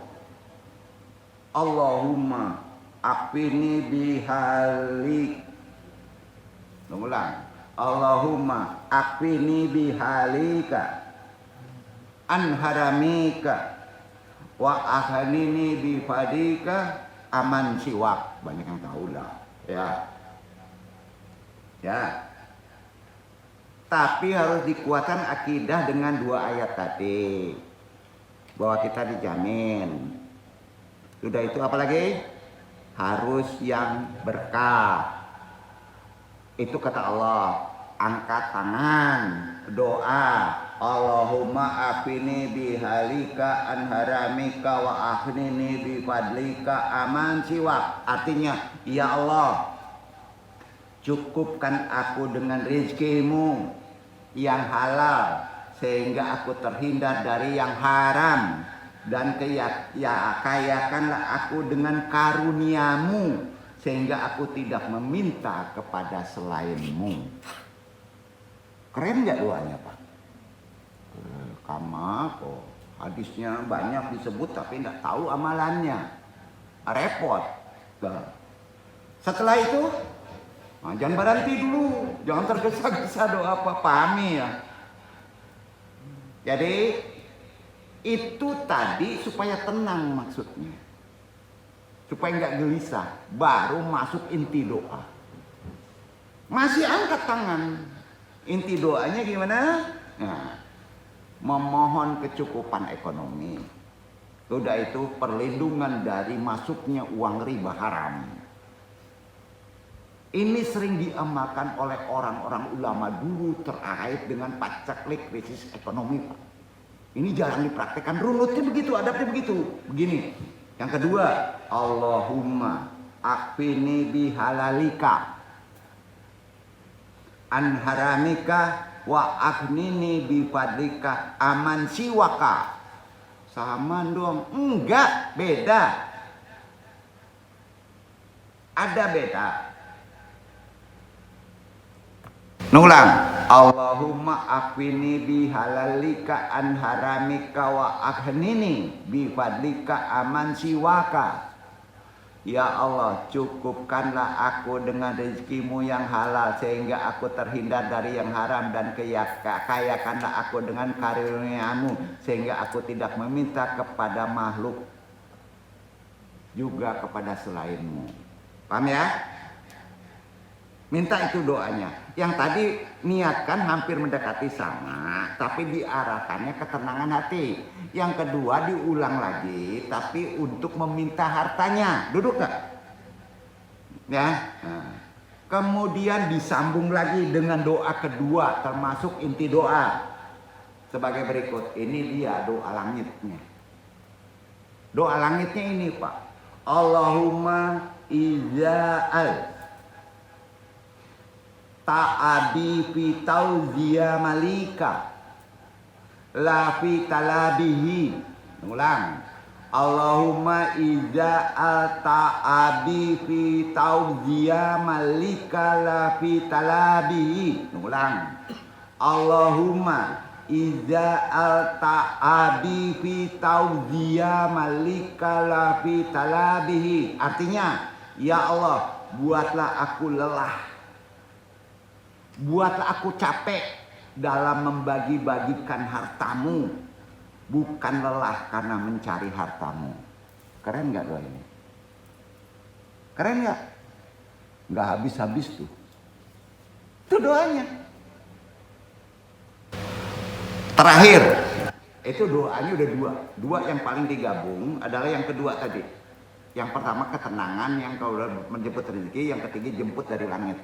Allahumma aqini bihalik. Ulang. Allahumma aqini bihalika an haramika wa aghnini bifadika aman siwak. Banyak yang tahu lah. Ya. Tapi harus dikuatkan akidah dengan 2 ayat tadi. Bahwa kita dijamin. Sudah itu apa lagi? Harus yang berkah. Itu kata Allah. Angkat tangan, doa. Allahumma afini bihalika an haramika wa aghnini bifadlika aman siwak. Artinya, ya Allah, cukupkan aku dengan rezekimu yang halal sehingga aku terhindar dari yang haram, dan kayakanlah aku dengan karuniamu sehingga aku tidak meminta kepada selainmu. Keren gak doanya Pak? Kok hadisnya banyak disebut tapi tidak tahu amalannya, repot. Setelah itu jangan berhenti dulu, jangan tergesa-gesa doa apa, pahami ya. Jadi itu tadi supaya tenang maksudnya, supaya nggak gelisah, baru masuk inti doa. Masih angkat tangan, inti doanya gimana? Memohon kecukupan ekonomi. Sudah itu perlindungan dari masuknya uang riba haram. Ini sering diamalkan oleh orang-orang ulama dulu terkait dengan pacaklik krisis ekonomi. Ini jarang dipraktekkan, runutnya begitu, adabnya begitu. Begini. Yang kedua, Allahumma akfini bihalalika an haramika wa aghnini bifadlika aman siwaka. Sama dong? Enggak, beda. Ada beda. Nulang. Allahumma akfini bihalalika an haramika wa aghnini bifadlika aman siwaka. Ya Allah, cukupkanlah aku dengan rezekimu yang halal sehingga aku terhindar dari yang haram, dan kayakanlah aku dengan karuniamu sehingga aku tidak meminta kepada makhluk juga kepada selainmu. Paham ya? Minta itu doanya. Yang tadi niatkan hampir mendekati sama, tapi diarahkannya ketenangan hati. Yang kedua diulang lagi, tapi untuk meminta hartanya. Duduk gak? Ya. Kemudian disambung lagi dengan doa kedua, termasuk inti doa. Sebagai berikut. Ini dia doa langitnya. Doa langitnya ini Pak. Allahumma ija'al ta'abi fi tauziya malika la fi talabihi. Ulang. Allahumma ija'al ta'abi fi tauziya malika la fi talabihi. Ulang. Allahumma ija'al ta'abi fi tauziya malika la fi talabihi. Artinya, ya Allah, buatlah aku lelah Buatlah aku capek dalam membagi-bagikan hartamu, bukan lelah karena mencari hartamu. Keren nggak doa ini? Keren nggak? Nggak habis-habis tuh. Itu doanya. Terakhir, itu doanya udah dua. Dua yang paling digabung adalah yang kedua tadi. Yang pertama ketenangan, yang kau udah menjemput rezeki, yang ketiga jemput dari langit.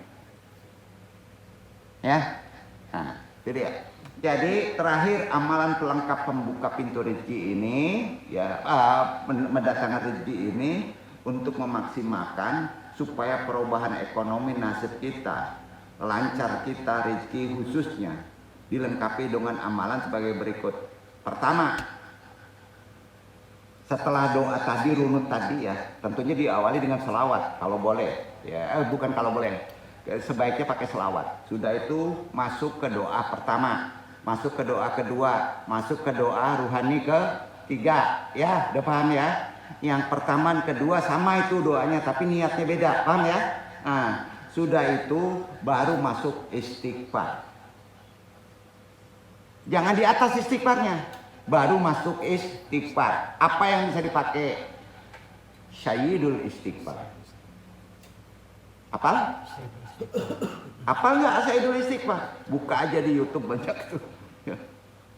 Ya, nah, itu dia. Jadi terakhir amalan pelengkap pembuka pintu rezeki ini, ya, mendatangkan rezeki ini untuk memaksimalkan supaya perubahan ekonomi nasib kita, lancar kita, rezeki khususnya dilengkapi dengan amalan sebagai berikut. Pertama, setelah doa tadi, runut tadi ya, tentunya diawali dengan selawat kalau boleh. Ya, bukan kalau boleh. Sebaiknya pakai selawat. Sudah itu masuk ke doa pertama, masuk ke doa kedua, masuk ke doa ruhani ketiga. Ya, udah paham ya? Yang pertama, kedua sama itu doanya, tapi niatnya beda, paham ya? Nah, sudah itu baru masuk istighfar. Jangan di atas istighfarnya, baru masuk istighfar. Apa yang bisa dipakai? Sayyidul istighfar. Apa? Apa enggak Sayyidul istighfar? Buka aja di YouTube, banyak tuh.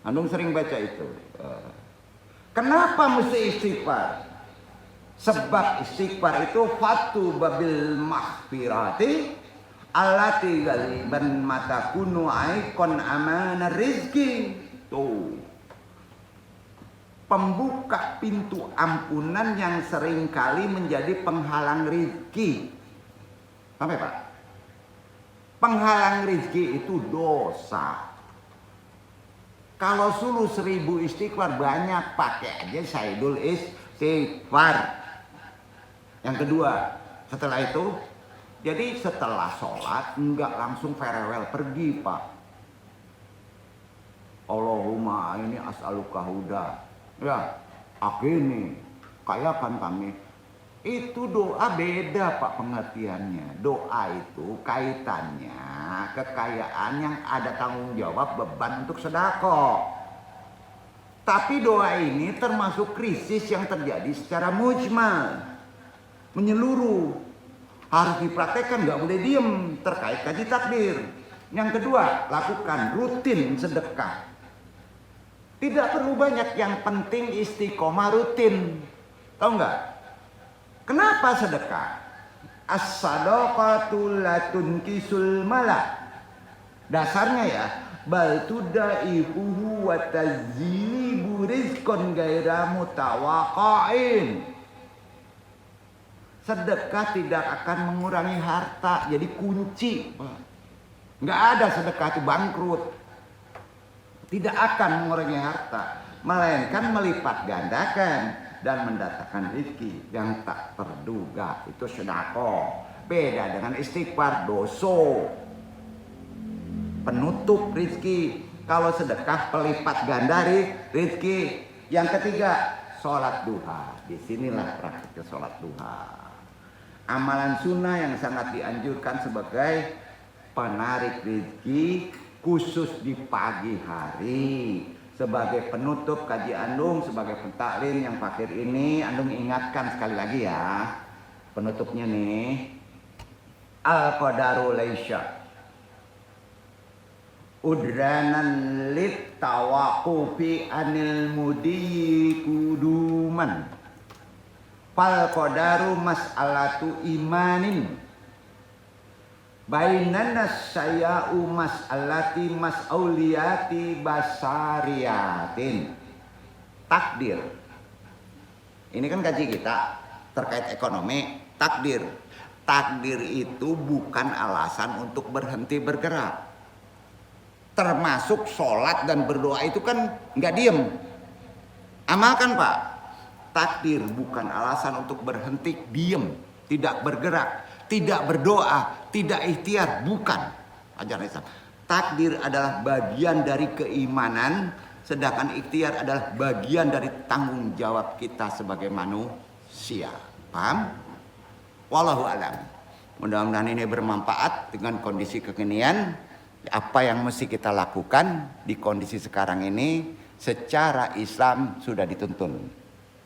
Anung sering baca itu. Kenapa mesti istighfar? Sebab istighfar itu fatu babil mahfirati allati galiban matakunu aikon amana rizki. Tuh. Pembuka pintu ampunan yang seringkali menjadi penghalang rizki. Sampai Pak? Penghalang rizki itu dosa. Kalau suluh 1000 istighfar banyak, pakai aja Sayyidul istighfar. Yang kedua, setelah itu, jadi setelah sholat enggak langsung farewell pergi Pak. Allahumma ini as'aluka huda. Ya, akini, kayakan kami. Itu doa beda Pak pengertiannya. Doa itu kaitannya kekayaan yang ada tanggung jawab beban untuk sedekah. Tapi doa ini termasuk krisis yang terjadi secara mujmal, menyeluruh. Harus dipraktekkan, nggak boleh diem terkait kaji takdir. Yang kedua, lakukan rutin sedekah. Tidak perlu banyak, yang penting istiqomah rutin. Tahu nggak? Kenapa sedekah? As-sadaqatu la tunkisul mala. Dasarnya ya, bal tudaifuhu wa tazilibu rizqan gaira mutawaqa'in. Sedekah tidak akan mengurangi harta, jadi kunci. Nggak ada sedekah itu bangkrut. Tidak akan mengurangi harta, melainkan melipat gandakan dan mendatangkan rezeki yang tak terduga. Itu sedekah. Beda dengan istighfar, dosa. Penutup rezeki. Kalau sedekah pelipat ganda rezeki. Yang ketiga, sholat duha. Disinilah praktik sholat duha. Amalan sunnah yang sangat dianjurkan sebagai penarik rezeki, khusus di pagi hari. Sebagai penutup kaji Andung, sebagai pentaklim yang fakir ini, Andung ingatkan sekali lagi ya. Penutupnya nih. Al-qadaru laisya udranan lit tawaqufi anil mudi kuduman. Fal qadaru mas'alatu imanin. Bainanas saya'u mas'alati mas'auliyati basariyatin. Takdir. Ini kan kaji kita terkait ekonomi. Takdir. Takdir itu bukan alasan untuk berhenti bergerak. Termasuk sholat dan berdoa itu kan nggak diem. Amalkan Pak. Takdir bukan alasan untuk berhenti diem, tidak bergerak, tidak berdoa, tidak ikhtiar, bukan ajaran Islam. Takdir adalah bagian dari keimanan, sedangkan ikhtiar adalah bagian dari tanggung jawab kita sebagai manusia. Paham? Wallahu a'lam. Mudah-mudahan ini bermanfaat dengan kondisi kekinian. Apa yang mesti kita lakukan di kondisi sekarang ini secara Islam sudah dituntun.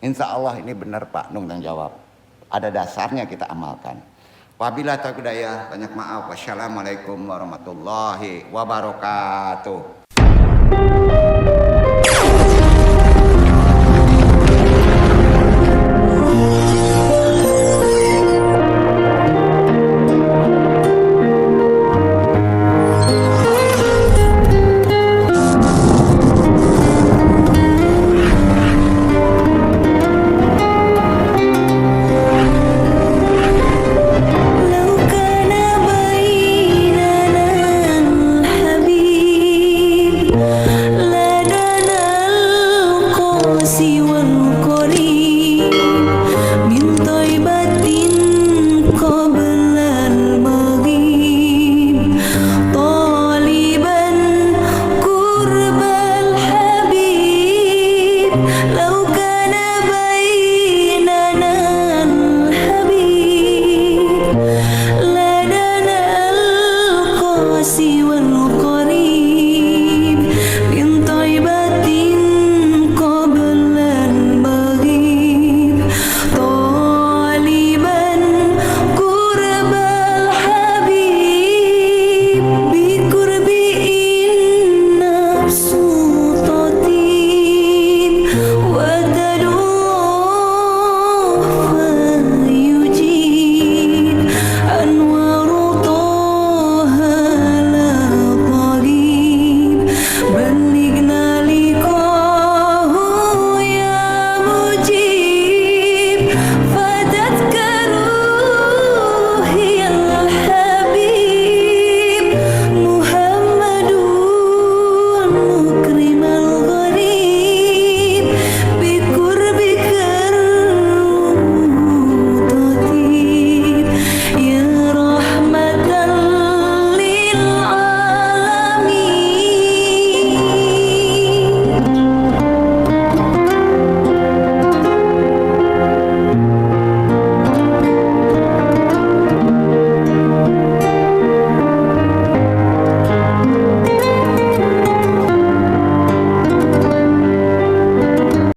Insya Allah ini benar Pak Nung yang jawab. Ada dasarnya kita amalkan. Wabillahi taufiq hidayah, banyak maaf. Wassalamualaikum warahmatullahi wabarakatuh.